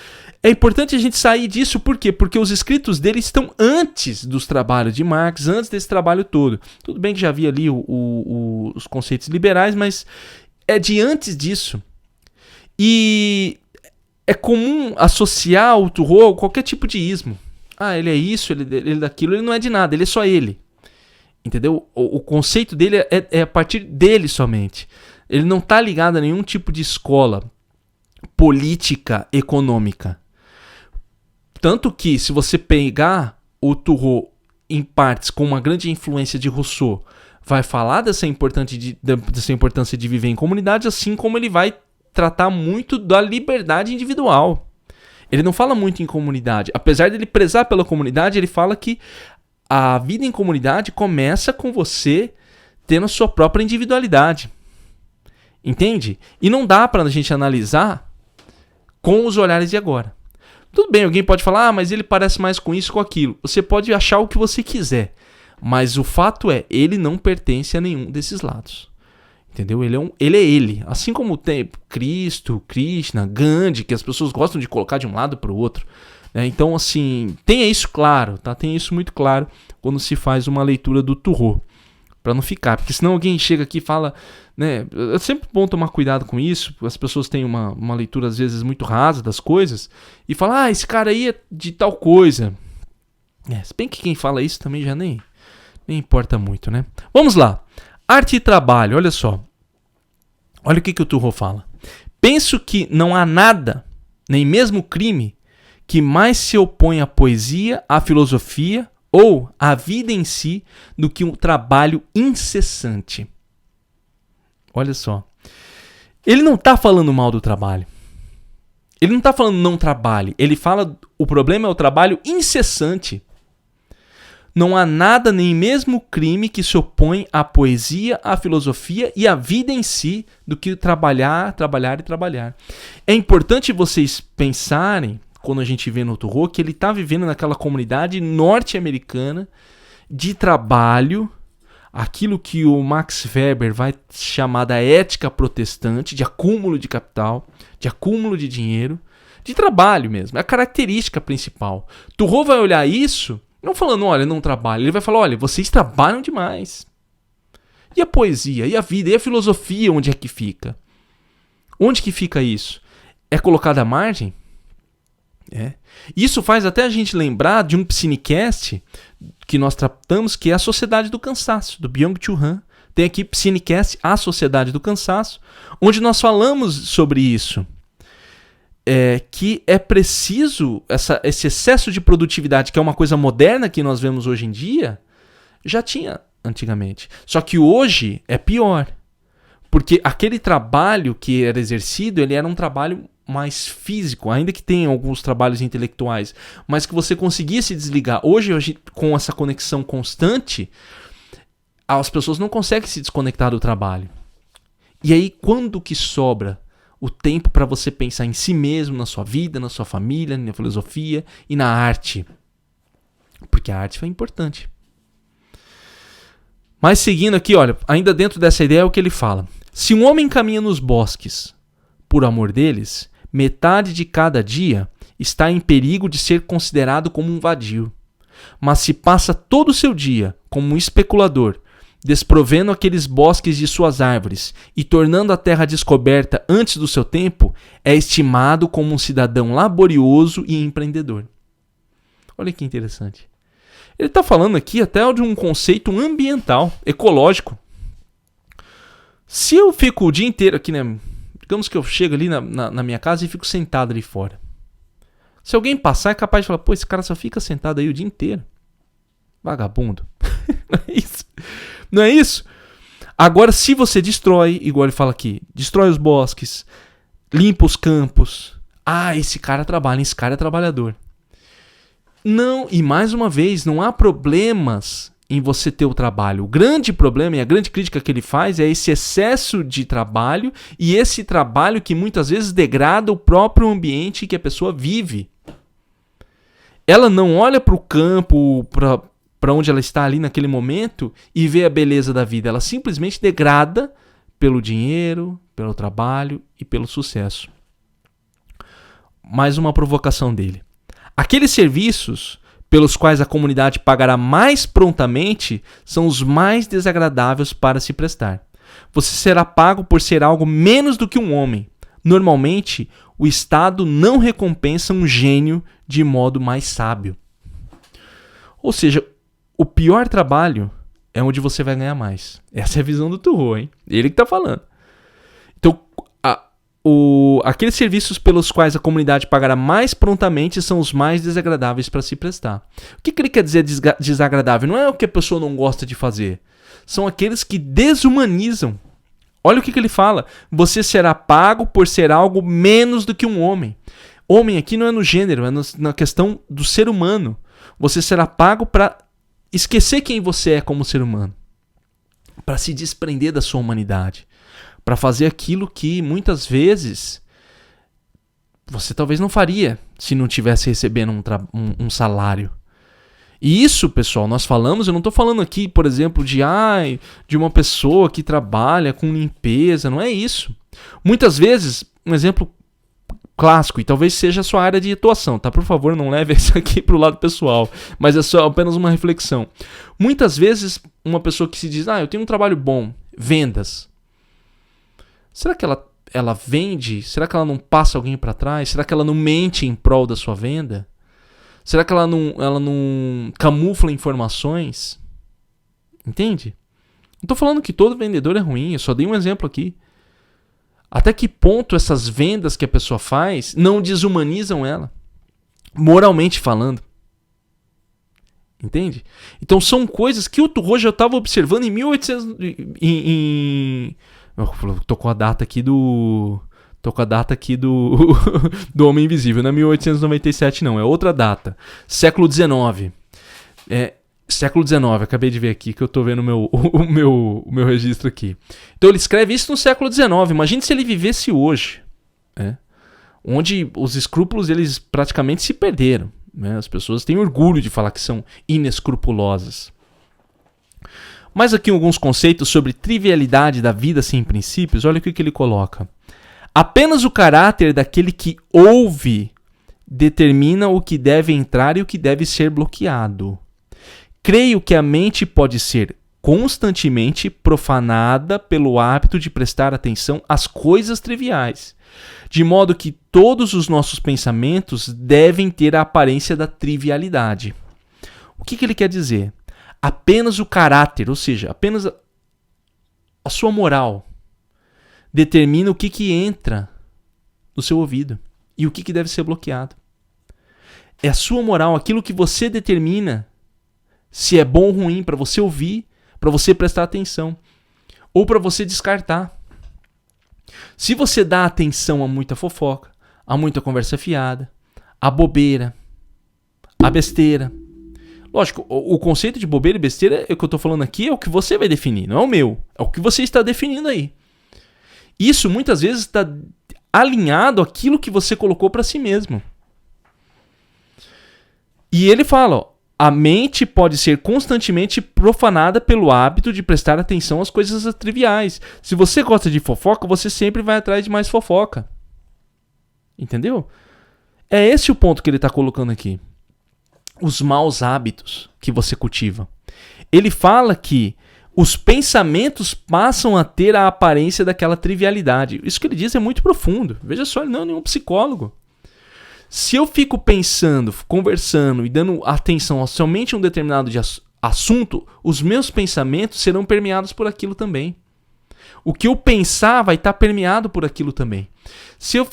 É importante a gente sair disso, por quê? Porque os escritos dele estão antes dos trabalhos de Marx, antes desse trabalho todo. Tudo bem que já havia ali os conceitos liberais, mas é de antes disso. E é comum associar o Thoreau a qualquer tipo de ismo. Ah, ele é isso, ele é daquilo, ele não é de nada, ele é só ele. Entendeu? O conceito dele é a partir dele somente. Ele não está ligado a nenhum tipo de escola política, econômica. Tanto que, se você pegar o Thoreau em partes com uma grande influência de Rousseau, vai falar dessa importância de viver em comunidade, assim como ele vai tratar muito da liberdade individual. Ele não fala muito em comunidade. Apesar de ele prezar pela comunidade, ele fala que a vida em comunidade começa com você tendo a sua própria individualidade. Entende? E não dá pra gente analisar com os olhares de agora. Tudo bem, alguém pode falar, mas ele parece mais com isso, com aquilo. Você pode achar o que você quiser. Mas o fato é, ele não pertence a nenhum desses lados. Entendeu? Ele é ele. Assim como tem Cristo, Krishna, Gandhi, que as pessoas gostam de colocar de um lado para o outro. Então, assim, tenha isso claro, tá? Tenha isso muito claro quando se faz uma leitura do Thoreau. Para não ficar, porque senão alguém chega aqui e fala, né? É sempre bom tomar cuidado com isso, as pessoas têm uma leitura às vezes muito rasa das coisas e fala, esse cara aí é de tal coisa. Se bem que quem fala isso também já nem importa muito, né? Vamos lá. Arte e trabalho, olha só. Olha o que o Thoreau fala. Penso que não há nada, nem mesmo crime, que mais se opõe à poesia, à filosofia ou à vida em si do que um trabalho incessante. Olha só. Ele não está falando mal do trabalho. Ele não está falando não trabalhe. Ele fala o problema é o trabalho incessante. Não há nada, nem mesmo crime, que se opõe à poesia, à filosofia e à vida em si do que trabalhar, trabalhar e trabalhar. É importante vocês pensarem, quando a gente vê no Thoreau, que ele está vivendo naquela comunidade norte-americana de trabalho, aquilo que o Max Weber vai chamar da ética protestante, de acúmulo de capital, de acúmulo de dinheiro, de trabalho mesmo. É a característica principal. Thoreau vai olhar isso, não falando, olha, não trabalho. Ele vai falar, olha, vocês trabalham demais. E a poesia, e a vida, e a filosofia, onde é que fica? Onde que fica isso? É colocado à margem? Isso faz até a gente lembrar de um Psinecast que nós tratamos, que é a Sociedade do Cansaço, do Byung-Chul Han. Tem aqui Psinecast, a Sociedade do Cansaço, onde nós falamos sobre isso. que é preciso, esse excesso de produtividade, que é uma coisa moderna que nós vemos hoje em dia, já tinha antigamente. Só que hoje é pior. Porque aquele trabalho que era exercido, ele era um trabalho mais físico, ainda que tenha alguns trabalhos intelectuais, mas que você conseguia se desligar. Hoje, com essa conexão constante, as pessoas não conseguem se desconectar do trabalho. E aí, quando que sobra o tempo para você pensar em si mesmo, na sua vida, na sua família, na filosofia e na arte? Porque a arte foi importante. Mas seguindo aqui, olha, ainda dentro dessa ideia é o que ele fala. Se um homem caminha nos bosques por amor deles, metade de cada dia está em perigo de ser considerado como um vadio. Mas se passa todo o seu dia como um especulador, desprovendo aqueles bosques de suas árvores e tornando a terra descoberta antes do seu tempo, é estimado como um cidadão laborioso e empreendedor. Olha que interessante. Ele está falando aqui até de um conceito ambiental, ecológico. Se eu fico o dia inteiro aqui, né? Digamos que eu chego ali na minha casa e fico sentado ali fora. Se alguém passar, é capaz de falar, pô, esse cara só fica sentado aí o dia inteiro. Vagabundo. Não é isso? Não é isso? Agora, se você destrói, igual ele fala aqui, destrói os bosques, limpa os campos. Ah, esse cara trabalha, esse cara é trabalhador. Não, e mais uma vez, não há problemas em você ter o trabalho. O grande problema e a grande crítica que ele faz é esse excesso de trabalho e esse trabalho que muitas vezes degrada o próprio ambiente que a pessoa vive. Ela não olha para o campo, para onde ela está ali naquele momento e vê a beleza da vida. Ela simplesmente degrada pelo dinheiro, pelo trabalho e pelo sucesso. Mais uma provocação dele. Aqueles serviços pelos quais a comunidade pagará mais prontamente são os mais desagradáveis para se prestar. Você será pago por ser algo menos do que um homem. Normalmente, o Estado não recompensa um gênio de modo mais sábio. Ou seja, o pior trabalho é onde você vai ganhar mais. Essa é a visão do Thoreau, hein? Ele que está falando. Então, aqueles serviços pelos quais a comunidade pagará mais prontamente são os mais desagradáveis para se prestar. O que ele quer dizer desagradável? Não é o que a pessoa não gosta de fazer. São aqueles que desumanizam. Olha o que ele fala. Você será pago por ser algo menos do que um homem. Homem aqui não é no gênero, é na questão do ser humano. Você será pago para esquecer quem você é como ser humano. Para se desprender da sua humanidade. Para fazer aquilo que muitas vezes você talvez não faria se não tivesse recebendo um salário. E isso, pessoal, nós falamos, eu não estou falando aqui, por exemplo, de uma pessoa que trabalha com limpeza, não é isso. Muitas vezes, um exemplo clássico, e talvez seja a sua área de atuação, tá? Por favor, não leve isso aqui para o lado pessoal, mas é só apenas uma reflexão. Muitas vezes, uma pessoa que se diz, eu tenho um trabalho bom, vendas. Será que ela vende? Será que ela não passa alguém para trás? Será que ela não mente em prol da sua venda? Será que ela não camufla informações? Entende? Não estou falando que todo vendedor é ruim, eu só dei um exemplo aqui. Até que ponto essas vendas que a pessoa faz não desumanizam ela? Moralmente falando. Entende? Então são coisas que o Thoreau já estava observando em 1800... Tô com a data aqui do do Homem Invisível. Não é 1897 não, é outra data. Século XIX. Século XIX, acabei de ver aqui que eu tô vendo o meu registro aqui. Então ele escreve isso no século XIX. Imagine se ele vivesse hoje, onde os escrúpulos eles praticamente se perderam. As pessoas têm orgulho de falar que são inescrupulosas. Mais aqui alguns conceitos sobre trivialidade da vida sem princípios. Olha o que ele coloca. Apenas o caráter daquele que ouve determina o que deve entrar e o que deve ser bloqueado. Creio que a mente pode ser constantemente profanada pelo hábito de prestar atenção às coisas triviais, de modo que todos os nossos pensamentos devem ter a aparência da trivialidade. O que ele quer dizer? Apenas o caráter, ou seja, apenas a sua moral, determina o que entra no seu ouvido e o que deve ser bloqueado. É a sua moral, aquilo que você determina se é bom ou ruim para você ouvir, para você prestar atenção, ou para você descartar. Se você dá atenção a muita fofoca, a muita conversa fiada, a bobeira, a besteira. Lógico, o conceito de bobeira e besteira, o que eu estou falando aqui, é o que você vai definir, não é o meu. É o que você está definindo aí. Isso muitas vezes está alinhado àquilo que você colocou para si mesmo. E ele fala, ó, a mente pode ser constantemente profanada pelo hábito de prestar atenção às coisas triviais. Se você gosta de fofoca, você sempre vai atrás de mais fofoca. Entendeu? É esse o ponto que ele está colocando aqui. Os maus hábitos que você cultiva. Ele fala que os pensamentos passam a ter a aparência daquela trivialidade. Isso que ele diz é muito profundo. Veja só, ele não é nenhum psicólogo. Se eu fico pensando, conversando e dando atenção a somente um determinado assunto, os meus pensamentos serão permeados por aquilo também. O que eu pensar vai estar permeado por aquilo também. Se eu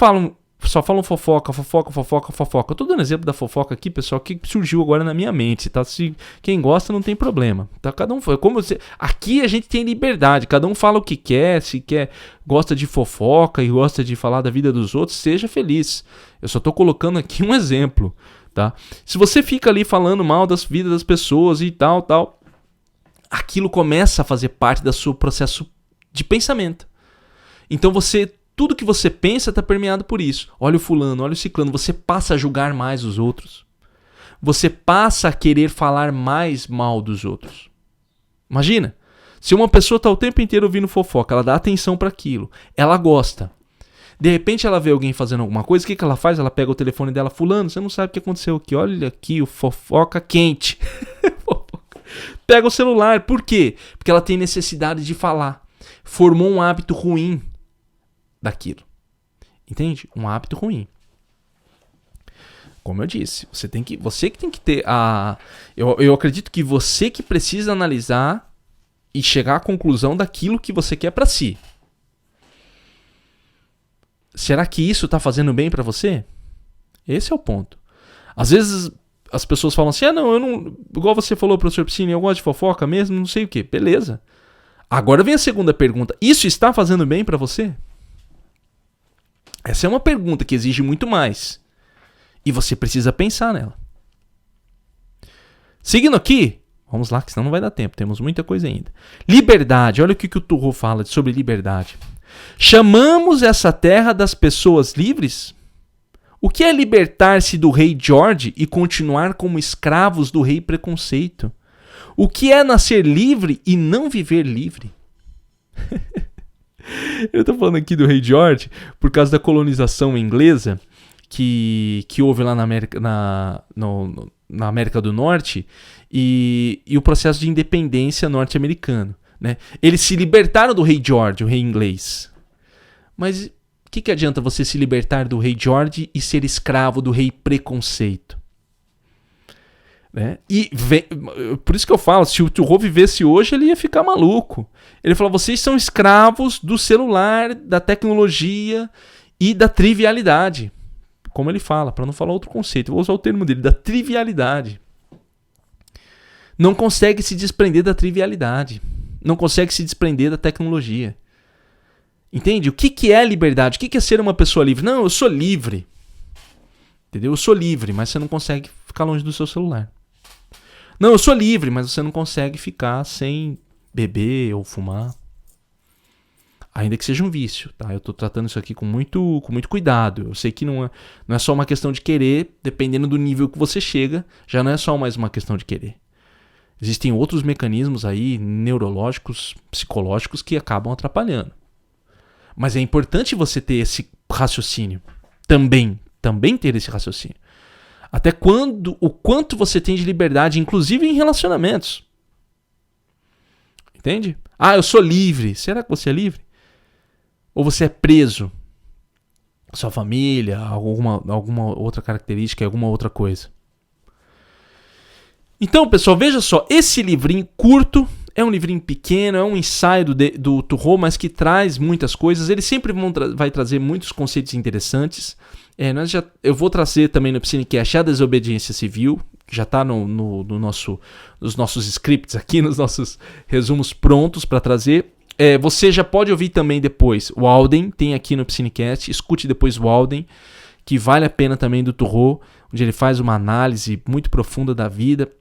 só falo fofoca. Eu estou dando exemplo da fofoca aqui, pessoal, que surgiu agora na minha mente, tá? Se quem gosta não tem problema, tá? Cada um aqui a gente tem liberdade, cada um fala o que quer, se quer, gosta de fofoca e gosta de falar da vida dos outros, seja feliz. Eu só estou colocando aqui um exemplo, tá? Se você fica ali falando mal das vidas das pessoas e tal, aquilo começa a fazer parte do seu processo de pensamento. Então tudo que você pensa está permeado por isso. Olha o fulano, olha o ciclano. Você passa a julgar mais os outros. Você passa a querer falar mais mal dos outros. Imagina, se uma pessoa está o tempo inteiro ouvindo fofoca, ela dá atenção para aquilo, ela gosta. De repente ela vê alguém fazendo alguma coisa, o que ela faz? Ela pega o telefone dela, fulano, você não sabe o que aconteceu aqui. Olha aqui o fofoca quente. Pega o celular, por quê? Porque ela tem necessidade de falar. Formou um hábito ruim daquilo. Entende? Um hábito ruim. Como eu disse, você que tem que ter a... Eu acredito que você que precisa analisar e chegar à conclusão daquilo que você quer para si. Será que isso está fazendo bem para você? Esse é o ponto. Às vezes as pessoas falam assim, não, eu não... Igual você falou, professor Piscine, eu gosto de fofoca mesmo, não sei o quê. Beleza. Agora vem a segunda pergunta. Isso está fazendo bem para você? Essa é uma pergunta que exige muito mais. E você precisa pensar nela. Seguindo aqui, vamos lá, que senão não vai dar tempo. Temos muita coisa ainda. Liberdade. Olha o que o Thoreau fala sobre liberdade. Chamamos essa terra das pessoas livres? O que é libertar-se do rei George e continuar como escravos do rei preconceito? O que é nascer livre e não viver livre? Eu estou falando aqui do rei George por causa da colonização inglesa que houve lá na América do Norte e o processo de independência norte-americano. Né? Eles se libertaram do rei George, o rei inglês. Mas o que adianta você se libertar do rei George e ser escravo do rei preconceito? Né? Por isso que eu falo, se o Thoreau vivesse hoje, ele ia ficar maluco. Ele falou, vocês são escravos do celular, da tecnologia e da trivialidade. Como ele fala, para não falar outro conceito, eu vou usar o termo dele, da trivialidade. Não consegue se desprender da trivialidade. Não consegue se desprender da tecnologia. Entende? O que é liberdade? O que é ser uma pessoa livre? Não, eu sou livre. Entendeu? Eu sou livre, mas você não consegue ficar longe do seu celular. Não, eu sou livre, mas você não consegue ficar sem beber ou fumar. Ainda que seja um vício, tá? Eu estou tratando isso aqui com muito cuidado. Eu sei que não é só uma questão de querer, dependendo do nível que você chega, já não é só mais uma questão de querer. Existem outros mecanismos aí, neurológicos, psicológicos, que acabam atrapalhando. Mas é importante você ter esse raciocínio. Também ter esse raciocínio. Até o quanto você tem de liberdade, inclusive em relacionamentos. Entende? Ah, eu sou livre. Será que você é livre? Ou você é preso? Sua família, alguma outra característica, alguma outra coisa. Então, pessoal, veja só. Esse livrinho curto, é um livrinho pequeno, é um ensaio do Thoreau, mas que traz muitas coisas. Ele sempre vai trazer muitos conceitos interessantes. Eu vou trazer também no Psinecast a desobediência civil, que já está nos nossos scripts aqui, nos nossos resumos prontos para trazer. Você já pode ouvir também depois o Walden, tem aqui no Psinecast, escute depois o Walden, que vale a pena também, do Thoreau, onde ele faz uma análise muito profunda da vida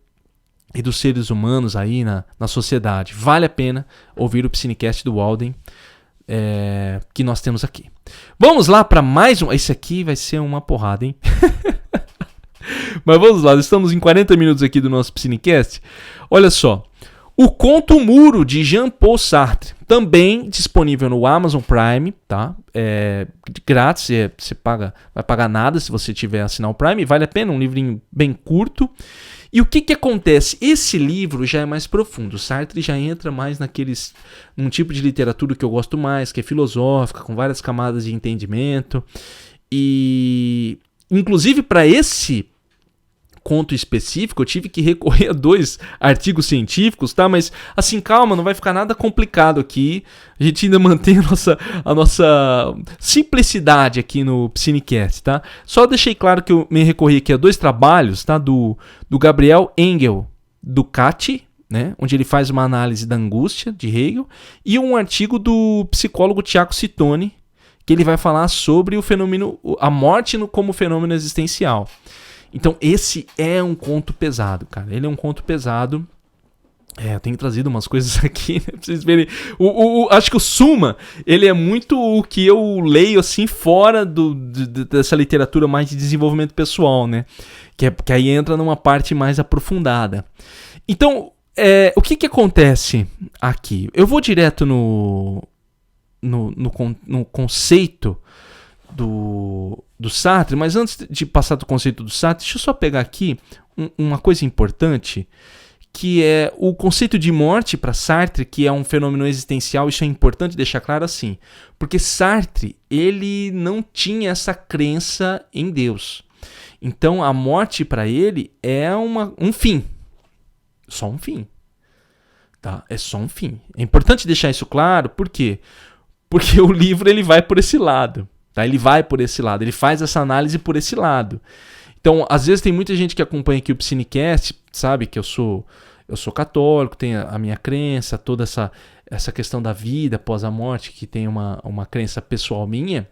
e dos seres humanos aí na sociedade. Vale a pena ouvir o Psinecast do Walden, que nós temos aqui. Vamos lá para mais um. Esse aqui vai ser uma porrada, hein? Mas vamos lá, estamos em 40 minutos aqui do nosso Psinecast. Olha só. O Conto Muro, de Jean-Paul Sartre, também disponível no Amazon Prime, tá? Grátis, você vai pagar nada se você tiver assinar o Prime, vale a pena, um livrinho bem curto. E o que acontece? Esse livro já é mais profundo, Sartre já entra mais num tipo de literatura que eu gosto mais, que é filosófica, com várias camadas de entendimento. E, inclusive, para esse conto específico, eu tive que recorrer a 2 artigos científicos, tá? Mas, assim, calma, não vai ficar nada complicado aqui. A gente ainda mantém a nossa simplicidade aqui no Psinecast, tá? Só deixei claro que eu me recorri aqui a 2 trabalhos, tá? Do Gabriel Engel Ducati, né? Onde ele faz uma análise da angústia, de Hegel, e um artigo do psicólogo Tiago Cittoni, que ele vai falar sobre o fenômeno, a morte como fenômeno existencial. Então, esse é um conto pesado, cara. Ele é um conto pesado. Eu tenho trazido umas coisas aqui, né, pra vocês verem. Acho que o Suma, ele é muito o que eu leio, assim, fora dessa literatura mais de desenvolvimento pessoal, né? Que aí entra numa parte mais aprofundada. Então, o que acontece aqui? Eu vou direto no conceito do Sartre, mas antes de passar do conceito do Sartre, deixa eu só pegar aqui uma coisa importante, que é o conceito de morte para Sartre, que é um fenômeno existencial. Isso é importante deixar claro assim, porque Sartre, ele não tinha essa crença em Deus. Então a morte para ele é um fim, só um fim, tá? É só um fim. É importante deixar isso claro, por quê? Porque o livro ele vai por esse lado. Tá? Ele vai por esse lado, ele faz essa análise por esse lado. Então, às vezes tem muita gente que acompanha aqui o Psinecast, sabe que eu sou católico, tenho a minha crença, toda essa questão da vida após a morte, que tem uma crença pessoal minha.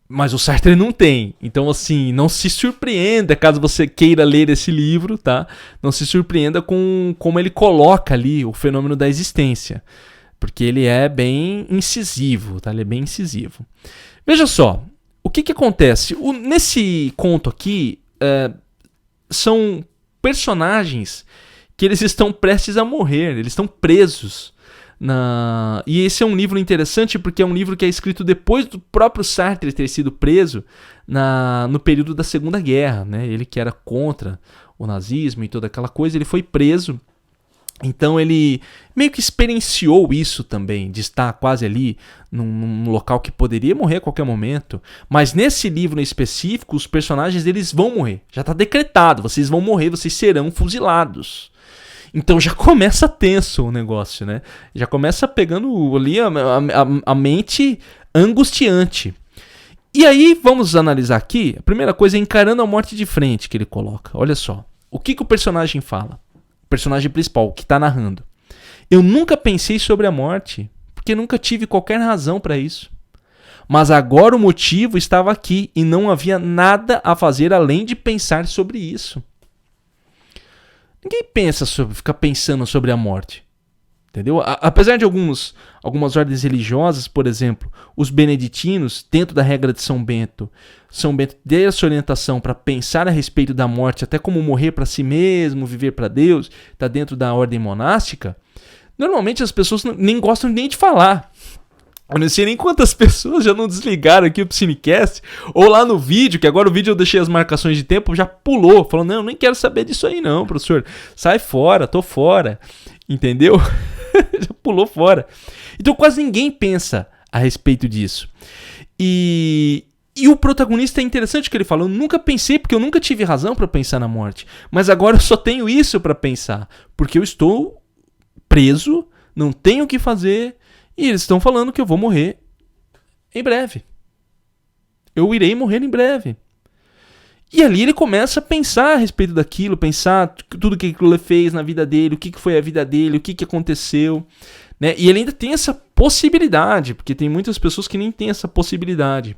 Mas o Sartre não tem. Então, assim, não se surpreenda caso você queira ler esse livro, tá? Não se surpreenda com como ele coloca ali o fenômeno da existência. Porque ele é bem incisivo, tá? Ele é bem incisivo. Veja só, o que acontece? Nesse conto aqui, são personagens que eles estão prestes a morrer, eles estão presos. E esse é um livro interessante porque é um livro que é escrito depois do próprio Sartre ter sido preso no período da Segunda Guerra, né? Ele que era contra o nazismo e toda aquela coisa, ele foi preso. Então ele meio que experienciou isso também, de estar quase ali num local que poderia morrer a qualquer momento. Mas nesse livro em específico, os personagens eles vão morrer. Já está decretado, vocês vão morrer, vocês serão fuzilados. Então já começa tenso o negócio, né? Já começa pegando ali a mente angustiante. E aí, vamos analisar aqui. A primeira coisa é encarando a morte de frente que ele coloca. Olha só, o que o personagem fala? Personagem principal, que está narrando. Eu nunca pensei sobre a morte, porque nunca tive qualquer razão para isso. Mas agora o motivo estava aqui e não havia nada a fazer além de pensar sobre isso. Ninguém fica pensando sobre a morte. Entendeu? Apesar de algumas ordens religiosas, por exemplo, os beneditinos, dentro da regra de São Bento deu essa orientação para pensar a respeito da morte, até como morrer para si mesmo, viver para Deus, está dentro da ordem monástica. Normalmente as pessoas nem gostam nem de falar. Eu não sei nem quantas pessoas já não desligaram aqui o Psinecast, ou lá no vídeo, que agora o vídeo eu deixei as marcações de tempo, já pulou, falou, não, nem quero saber disso aí não, professor, sai fora, tô fora, entendeu? Já pulou fora. Então quase ninguém pensa a respeito disso. E o protagonista é interessante que ele fala, eu nunca pensei, porque eu nunca tive razão para pensar na morte, mas agora eu só tenho isso para pensar, porque eu estou preso, não tenho o que fazer, e eles estão falando que eu vou morrer em breve. eu irei morrer em breve. E ali ele começa a pensar a respeito daquilo, pensar tudo que aquilo fez na vida dele, o que foi a vida dele, o que aconteceu, né? E ele ainda tem essa possibilidade, porque tem muitas pessoas que nem têm essa possibilidade.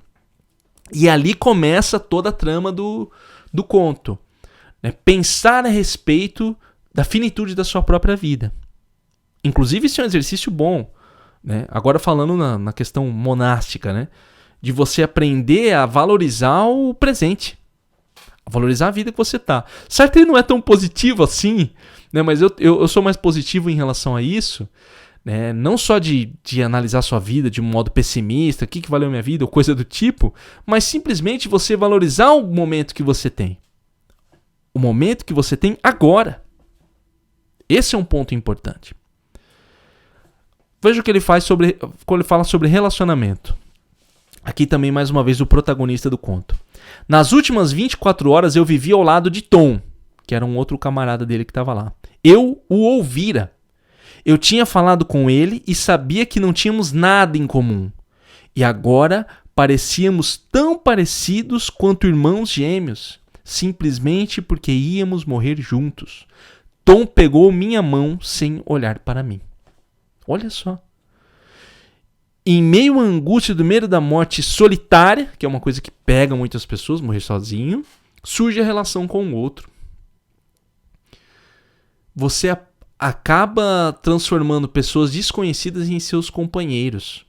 E ali começa toda a trama do conto, né? Pensar a respeito da finitude da sua própria vida. Inclusive isso é um exercício bom, né? Agora falando na questão monástica, né? De você aprender a valorizar o presente. Valorizar a vida que você tá. Sartre não é tão positivo assim, né? Mas eu sou mais positivo em relação a isso, né? Não só de analisar sua vida de um modo pessimista, o que valeu minha vida, ou coisa do tipo, mas simplesmente você valorizar o momento que você tem. O momento que você tem agora. Esse é um ponto importante. Veja o que ele faz quando ele fala sobre relacionamento. Aqui também, mais uma vez, o protagonista do conto. Nas últimas 24 horas eu vivi ao lado de Tom, que era um outro camarada dele que estava lá. Eu o ouvira. Eu tinha falado com ele e sabia que não tínhamos nada em comum. E agora parecíamos tão parecidos quanto irmãos gêmeos, simplesmente porque íamos morrer juntos. Tom pegou minha mão sem olhar para mim. Olha só. Em meio à angústia do medo da morte solitária, que é uma coisa que pega muitas pessoas, morrer sozinho, surge a relação com o outro. Você acaba transformando pessoas desconhecidas em seus companheiros.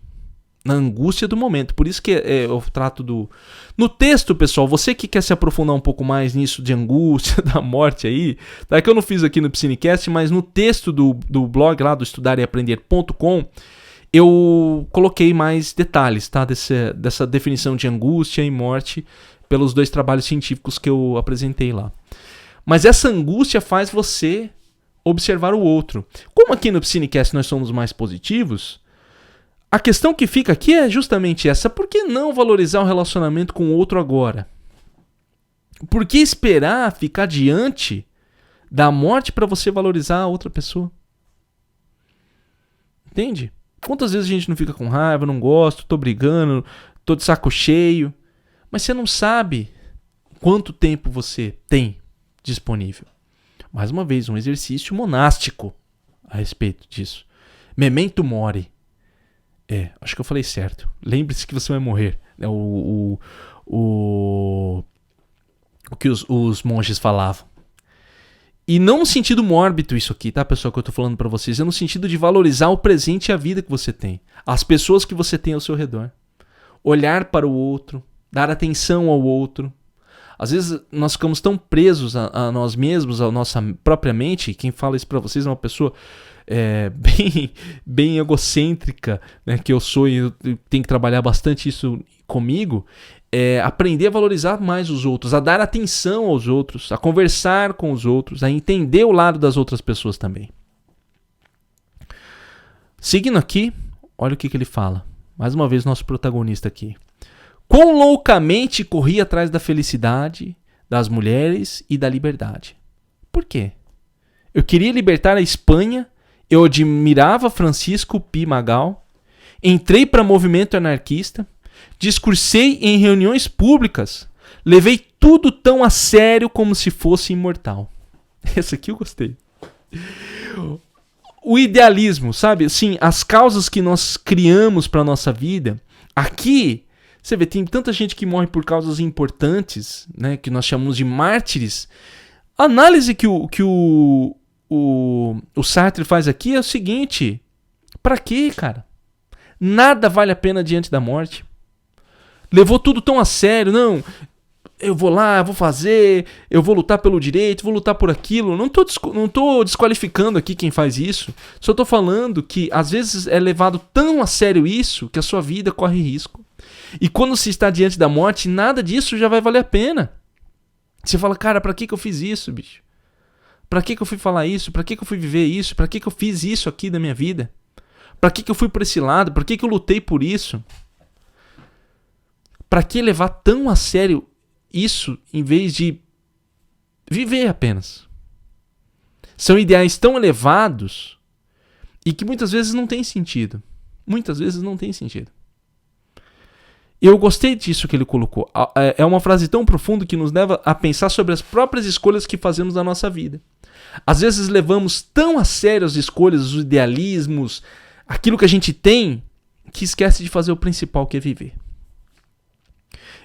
Na angústia do momento. Por isso que eu trato do... No texto, pessoal, você que quer se aprofundar um pouco mais nisso de angústia, da morte aí, tá? Que eu não fiz aqui no Psinecast, mas no texto do blog lá do estudareaprender.com, eu coloquei mais detalhes, tá? Dessa definição de angústia e morte pelos 2 trabalhos científicos que eu apresentei lá. Mas essa angústia faz você observar o outro. Como aqui no Psinecast nós somos mais positivos, a questão que fica aqui é justamente essa. Por que não valorizar o relacionamento com o outro agora? Por que esperar ficar diante da morte para você valorizar a outra pessoa? Entende? Quantas vezes a gente não fica com raiva, não gosto, tô brigando, tô de saco cheio, mas você não sabe quanto tempo você tem disponível. Mais uma vez, um exercício monástico a respeito disso. Memento mori. Acho que eu falei certo. Lembre-se que você vai morrer. É o que os monges falavam. E não no sentido mórbido isso aqui, tá, pessoal, que eu tô falando pra vocês. É no sentido de valorizar o presente e a vida que você tem. As pessoas que você tem ao seu redor. Olhar para o outro. Dar atenção ao outro. Às vezes nós ficamos tão presos a nós mesmos, a nossa própria mente. Quem fala isso pra vocês é uma pessoa bem egocêntrica, né, que eu sou, e eu tenho que trabalhar bastante isso comigo. Aprender a valorizar mais os outros, a dar atenção aos outros, a conversar com os outros, a entender o lado das outras pessoas também. Seguindo aqui, olha o que ele fala. Mais uma vez, nosso protagonista aqui. Quão loucamente corri atrás da felicidade, das mulheres e da liberdade. Por quê? Eu queria libertar a Espanha, eu admirava Francisco Pi Magal, entrei para o movimento anarquista, discursei em reuniões públicas, levei tudo tão a sério como se fosse imortal. Esse aqui eu gostei. O idealismo, sabe? Assim, as causas que nós criamos para a nossa vida. Aqui, você vê, tem tanta gente que morre por causas importantes, né, que nós chamamos de mártires. A análise que o Sartre faz aqui é o seguinte: pra quê, cara? Nada vale a pena diante da morte. Levou tudo tão a sério. Não, eu vou lá, eu vou fazer, eu vou lutar pelo direito, vou lutar por aquilo. Não tô desqualificando aqui quem faz isso. Só tô falando que às vezes é levado tão a sério isso que a sua vida corre risco. E quando se está diante da morte, nada disso já vai valer a pena. Você fala, cara, pra que eu fiz isso, bicho? Pra que eu fui falar isso? Pra que eu fui viver isso? Pra que eu fiz isso aqui da minha vida? Pra que eu fui por esse lado? Pra que eu lutei por isso? Pra que levar tão a sério isso em vez de viver apenas? São ideais tão elevados e que muitas vezes não tem sentido. Muitas vezes não tem sentido. Eu gostei disso que ele colocou. É uma frase tão profunda que nos leva a pensar sobre as próprias escolhas que fazemos na nossa vida. Às vezes levamos tão a sério as escolhas, os idealismos, aquilo que a gente tem, que esquece de fazer o principal, que é viver.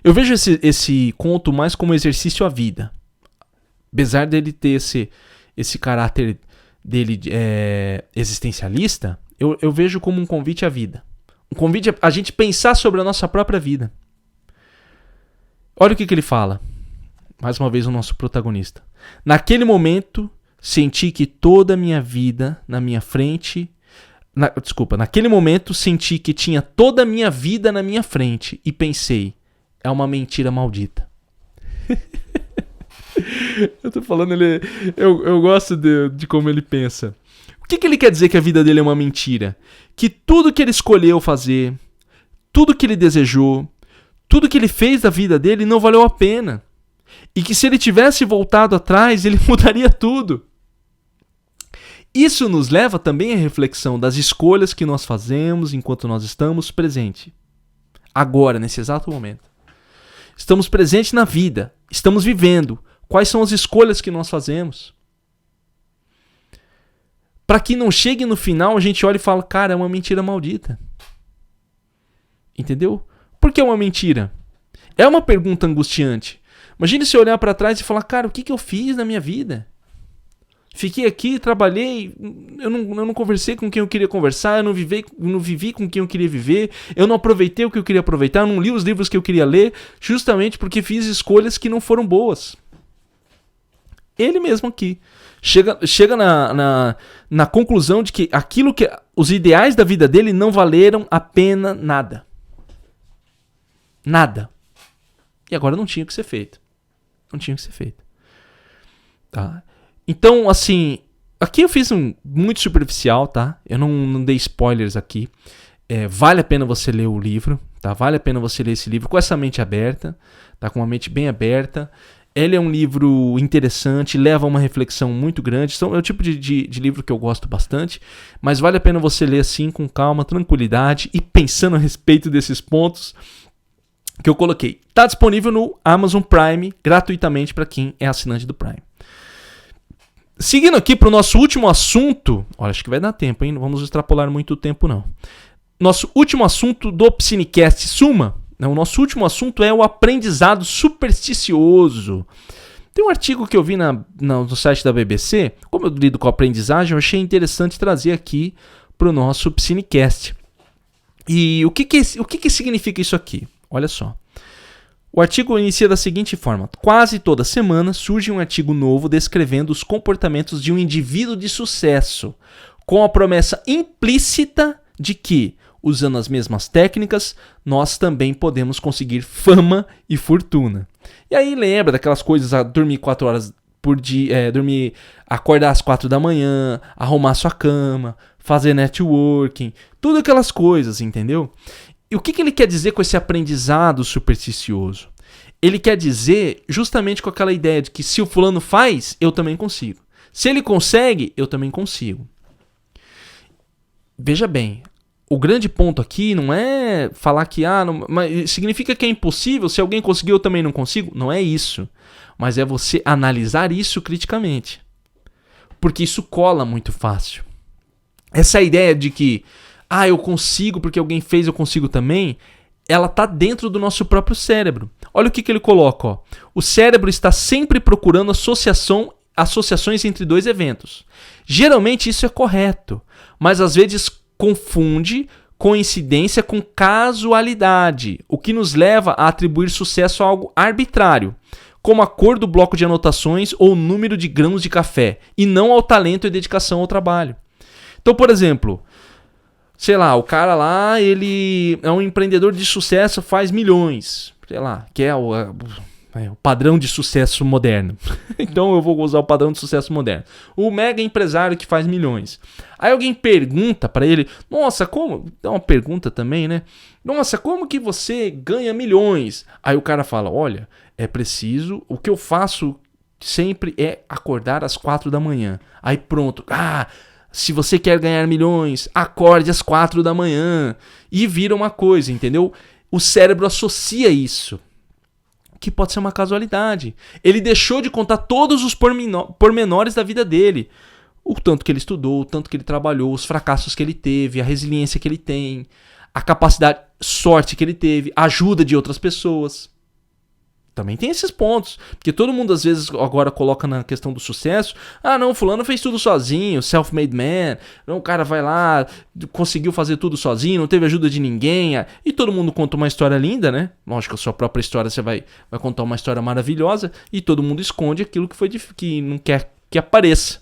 Eu vejo esse conto mais como exercício à vida. Apesar dele ter esse caráter dele existencialista, eu vejo como um convite à vida. Um convite a gente pensar sobre a nossa própria vida. Olha o que ele fala. Mais uma vez o nosso protagonista. Naquele momento, senti que toda a minha vida na minha frente... naquele momento, senti que tinha toda a minha vida na minha frente e pensei, é uma mentira maldita. Eu tô falando, eu gosto de como ele pensa. O que ele quer dizer que a vida dele é uma mentira? Que tudo que ele escolheu fazer, tudo que ele desejou, tudo que ele fez da vida dele não valeu a pena. E que se ele tivesse voltado atrás, ele mudaria tudo. Isso nos leva também à reflexão das escolhas que nós fazemos enquanto nós estamos presentes. Agora, nesse exato momento. Estamos presentes na vida, estamos vivendo. Quais são as escolhas que nós fazemos? Para que não chegue no final, a gente olha e fala, cara, é uma mentira maldita. Entendeu? Por que é uma mentira? É uma pergunta angustiante. Imagine se olhar para trás e falar, cara, o que eu fiz na minha vida? Fiquei aqui, trabalhei, eu não conversei com quem eu queria conversar, eu não vivi com quem eu queria viver, eu não aproveitei o que eu queria aproveitar, eu não li os livros que eu queria ler, justamente porque fiz escolhas que não foram boas. Ele mesmo aqui chega na conclusão de que os ideais da vida dele não valeram a pena nada. Nada. E agora não tinha que ser feito. Não tinha que ser feito. Tá? Então, assim, aqui eu fiz muito superficial, tá? Eu não dei spoilers aqui. Vale a pena você ler o livro, tá? Vale a pena você ler esse livro com essa mente aberta, tá? Com uma mente bem aberta. Ele é um livro interessante, leva a uma reflexão muito grande. Então, é o tipo de livro que eu gosto bastante, mas vale a pena você ler assim, com calma, tranquilidade e pensando a respeito desses pontos que eu coloquei. Está disponível no Amazon Prime, gratuitamente para quem é assinante do Prime. Seguindo aqui para o nosso último assunto, olha, acho que vai dar tempo, hein? Não vamos extrapolar muito o tempo, não. Nosso último assunto do Psinecast Suma. O nosso último assunto é o aprendizado supersticioso. Tem um artigo que eu vi no site da BBC, como eu lido com a aprendizagem, eu achei interessante trazer aqui para o nosso Psinecast. E o que significa isso aqui? Olha só. O artigo inicia da seguinte forma. Quase toda semana surge um artigo novo descrevendo os comportamentos de um indivíduo de sucesso, com a promessa implícita de que, usando as mesmas técnicas, nós também podemos conseguir fama e fortuna. E aí lembra daquelas coisas, dormir 4 horas por dia, acordar às 4 da manhã, arrumar sua cama, fazer networking, tudo aquelas coisas, entendeu? E o que ele quer dizer com esse aprendizado supersticioso? Ele quer dizer justamente com aquela ideia de que se o fulano faz, eu também consigo. Se ele consegue, eu também consigo. Veja bem, o grande ponto aqui não é falar que mas significa que é impossível, se alguém conseguiu eu também não consigo. Não é isso. Mas é você analisar isso criticamente. Porque isso cola muito fácil. Essa ideia de que eu consigo porque alguém fez, eu consigo também, ela está dentro do nosso próprio cérebro. Olha o que ele coloca. Ó. O cérebro está sempre procurando associações entre dois eventos. Geralmente isso é correto, mas às vezes confunde coincidência com casualidade, o que nos leva a atribuir sucesso a algo arbitrário, como a cor do bloco de anotações ou o número de grãos de café, e não ao talento e dedicação ao trabalho. Então, por exemplo, sei lá, o cara lá, ele é um empreendedor de sucesso, faz milhões, sei lá, que é o padrão de sucesso moderno. Então eu vou usar o padrão de sucesso moderno. O mega empresário que faz milhões. Aí alguém pergunta pra ele, nossa, como? Dá uma pergunta também, né? Nossa, como que você ganha milhões? Aí o cara fala, olha, é preciso, o que eu faço sempre é acordar às 4 da manhã. Aí pronto, se você quer ganhar milhões, acorde às 4 da manhã. E vira uma coisa, entendeu? o cérebro associa isso, que pode ser uma casualidade. Ele deixou de contar todos os pormenores da vida dele. O tanto que ele estudou, o tanto que ele trabalhou, os fracassos que ele teve, a resiliência que ele tem, a capacidade, sorte que ele teve, a ajuda de outras pessoas. Também tem esses pontos, porque todo mundo às vezes agora coloca na questão do sucesso, não, fulano fez tudo sozinho, self-made man, não, o cara vai lá, conseguiu fazer tudo sozinho, não teve ajuda de ninguém, e todo mundo conta uma história linda, né? Lógico, a sua própria história você vai contar uma história maravilhosa, e todo mundo esconde aquilo que não quer que apareça.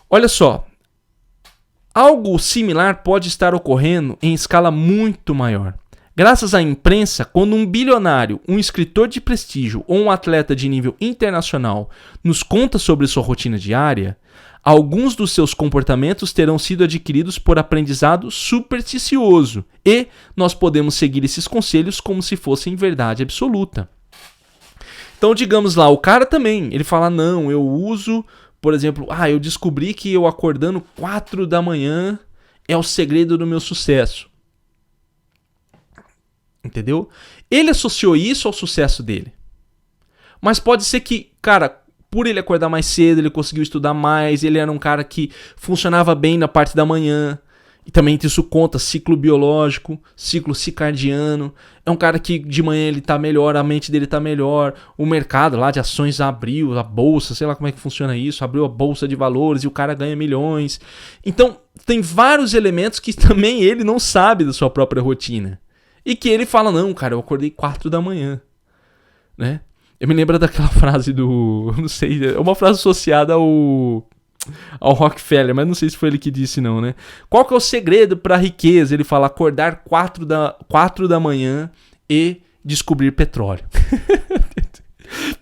Olha só, algo similar pode estar ocorrendo em escala muito maior. Graças à imprensa, quando um bilionário, um escritor de prestígio ou um atleta de nível internacional nos conta sobre sua rotina diária, alguns dos seus comportamentos terão sido adquiridos por aprendizado supersticioso e nós podemos seguir esses conselhos como se fossem verdade absoluta. Então, digamos lá, o cara também, ele fala, não, eu uso, por exemplo, eu descobri que eu acordando 4 da manhã é o segredo do meu sucesso. Entendeu? Ele associou isso ao sucesso dele. Mas pode ser que, cara, por ele acordar mais cedo, ele conseguiu estudar mais, ele era um cara que funcionava bem na parte da manhã. E também isso conta ciclo biológico, ciclo circadiano. É um cara que de manhã ele tá melhor, a mente dele tá melhor. O mercado lá de ações abriu, a bolsa, sei lá como é que funciona isso, abriu a bolsa de valores e o cara ganha milhões. Então, tem vários elementos que também ele não sabe da sua própria rotina. E que ele fala, não, cara, eu acordei 4 da manhã, né? Eu me lembro daquela frase do... Não sei, é uma frase associada ao Rockefeller, mas não sei se foi ele que disse não, né? Qual que é o segredo para a riqueza? Ele fala, acordar 4 da manhã e descobrir petróleo.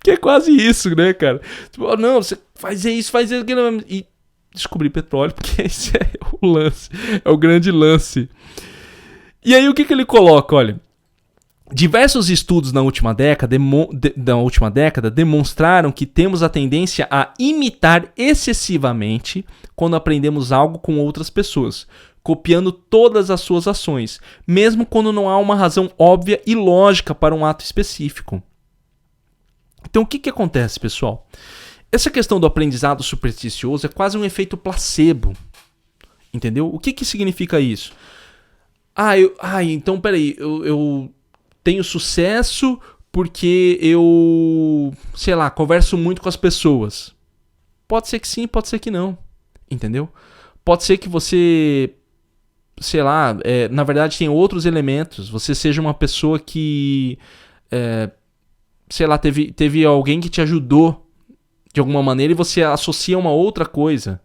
Que é quase isso, né, cara? Tipo, não, você faz isso, e descobrir petróleo, porque esse é o lance, é o grande lance. E aí o que ele coloca? Olha, diversos estudos na última década demonstraram que temos a tendência a imitar excessivamente quando aprendemos algo com outras pessoas, copiando todas as suas ações, mesmo quando não há uma razão óbvia e lógica para um ato específico. Então o que acontece, pessoal? Essa questão do aprendizado supersticioso é quase um efeito placebo, entendeu? O que significa isso? Então peraí, eu tenho sucesso porque eu, sei lá, converso muito com as pessoas. Pode ser que sim, pode ser que não, entendeu? Pode ser que você, sei lá, na verdade tem outros elementos. Você seja uma pessoa que, sei lá, teve alguém que te ajudou de alguma maneira e você associa uma outra coisa.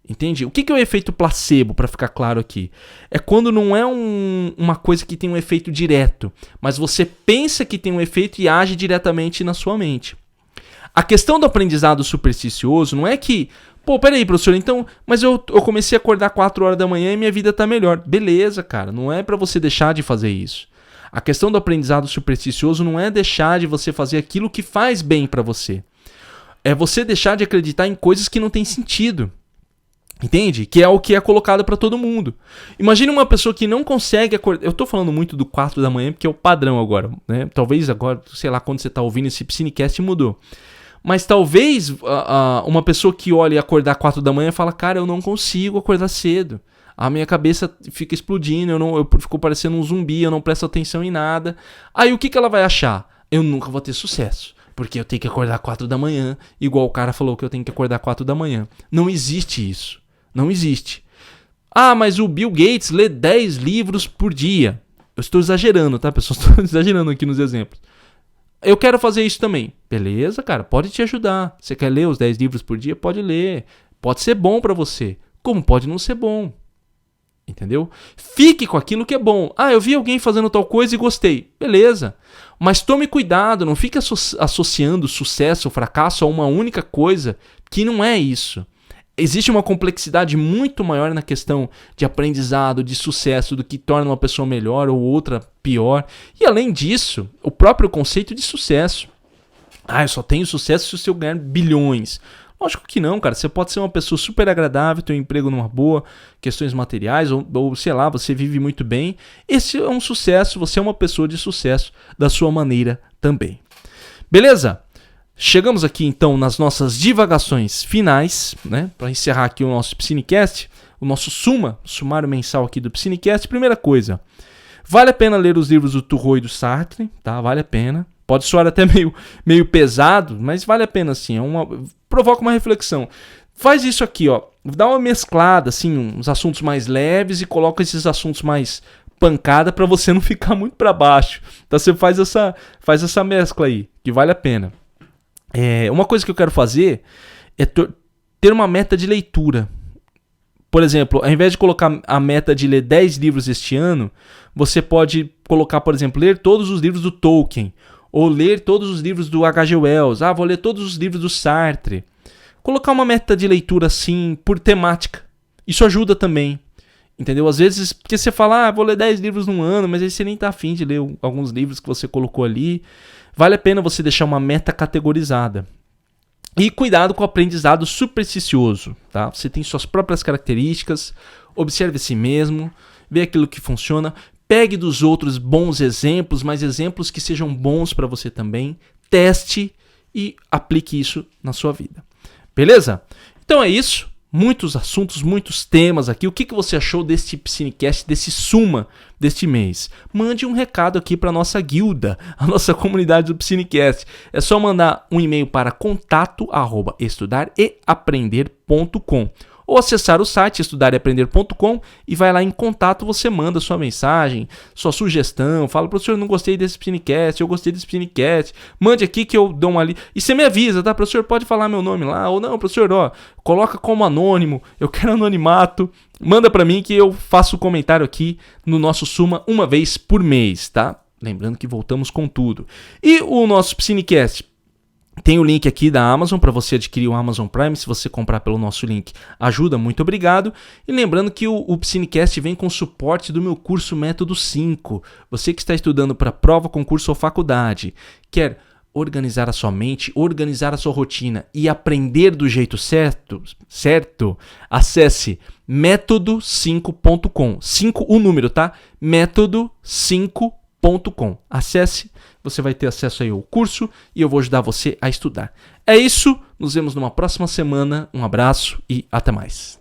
Entende? O que é o efeito placebo, para ficar claro aqui? É quando não é uma coisa que tem um efeito direto, mas você pensa que tem um efeito e age diretamente na sua mente. A questão do aprendizado supersticioso não é que, peraí, professor, então, mas eu comecei a acordar 4 horas da manhã e minha vida tá melhor. Beleza, cara, não é para você deixar de fazer isso. A questão do aprendizado supersticioso não é deixar de você fazer aquilo que faz bem para você. É você deixar de acreditar em coisas que não têm sentido. Entende? Que é o que é colocado para todo mundo. Imagine uma pessoa que não consegue acordar. Eu tô falando muito do 4 da manhã porque é o padrão agora, né? Talvez agora, sei lá, quando você tá ouvindo esse Psinecast mudou. Mas talvez uma pessoa que olha e acordar 4 da manhã fala, cara, eu não consigo acordar cedo. A minha cabeça fica explodindo, eu fico parecendo um zumbi, eu não presto atenção em nada. Aí o que ela vai achar? Eu nunca vou ter sucesso. Porque eu tenho que acordar 4 da manhã, igual o cara falou que eu tenho que acordar 4 da manhã. Não existe isso. Não existe. Mas o Bill Gates lê 10 livros por dia. Eu estou exagerando, tá, pessoal? Estou exagerando aqui nos exemplos. Eu quero fazer isso também. Beleza, cara, pode te ajudar. Você quer ler os 10 livros por dia? Pode ler. Pode ser bom pra você. Como pode não ser bom. Entendeu? Fique com aquilo que é bom. Eu vi alguém fazendo tal coisa e gostei. Beleza. Mas tome cuidado, não fique associando sucesso ou fracasso a uma única coisa que não é isso. Existe uma complexidade muito maior na questão de aprendizado, de sucesso, do que torna uma pessoa melhor ou outra pior. E além disso, o próprio conceito de sucesso. Eu só tenho sucesso se eu ganhar bilhões. Lógico que não, cara. Você pode ser uma pessoa super agradável, ter um emprego numa boa, questões materiais, ou sei lá, você vive muito bem. Esse é um sucesso, você é uma pessoa de sucesso da sua maneira também. Beleza? Chegamos aqui então nas nossas divagações finais, né? Para encerrar aqui o nosso Piscinecast, o nosso sumário mensal aqui do Piscinecast. Primeira coisa, vale a pena ler os livros do Thoreau e do Sartre, tá? Vale a pena. Pode soar até meio pesado, mas vale a pena sim. Provoca uma reflexão. Faz isso aqui, ó. Dá uma mesclada, assim, uns assuntos mais leves e coloca esses assuntos mais pancada para você não ficar muito para baixo. Então você faz essa mescla aí, que vale a pena. Uma coisa que eu quero fazer é ter uma meta de leitura. Por exemplo, ao invés de colocar a meta de ler 10 livros este ano, você pode colocar, por exemplo, ler todos os livros do Tolkien, ou ler todos os livros do H.G. Wells. Vou ler todos os livros do Sartre. Colocar uma meta de leitura assim, por temática. Isso ajuda também. Entendeu? Às vezes, porque você fala, vou ler 10 livros num ano, mas aí você nem tá afim de ler alguns livros que você colocou ali. Vale a pena você deixar uma meta categorizada. E cuidado com o aprendizado supersticioso, tá? Você tem suas próprias características, observe a si mesmo, vê aquilo que funciona, pegue dos outros bons exemplos, mas exemplos que sejam bons para você também, teste e aplique isso na sua vida. Beleza? Então é isso. Muitos assuntos, muitos temas aqui. O que você achou deste Piscinecast, desse Suma deste mês? Mande um recado aqui para a nossa guilda, a nossa comunidade do Piscinecast. É só mandar um e-mail para contato@estudareaprender.com ou acessar o site estudareaprender.com e vai lá em contato, você manda sua mensagem, sua sugestão, fala, professor, eu não gostei desse Piscinecast, eu gostei desse Piscinecast, mande aqui que eu dou uma ali. E você me avisa, tá, professor, pode falar meu nome lá, ou não, professor, coloca como anônimo, eu quero anonimato, manda pra mim que eu faço o comentário aqui no nosso Suma uma vez por mês, tá? Lembrando que voltamos com tudo. E o nosso Piscinecast tem o link aqui da Amazon para você adquirir o Amazon Prime. Se você comprar pelo nosso link, ajuda, muito obrigado. E lembrando que o Piscinecast vem com suporte do meu curso Método 5. Você que está estudando para prova, concurso ou faculdade, quer organizar a sua mente, organizar a sua rotina e aprender do jeito certo? Acesse método5.com. 5 o número, tá? método5.com. Acesse, você vai ter acesso aí ao curso e eu vou ajudar você a estudar. É isso, nos vemos numa próxima semana. Um abraço e até mais.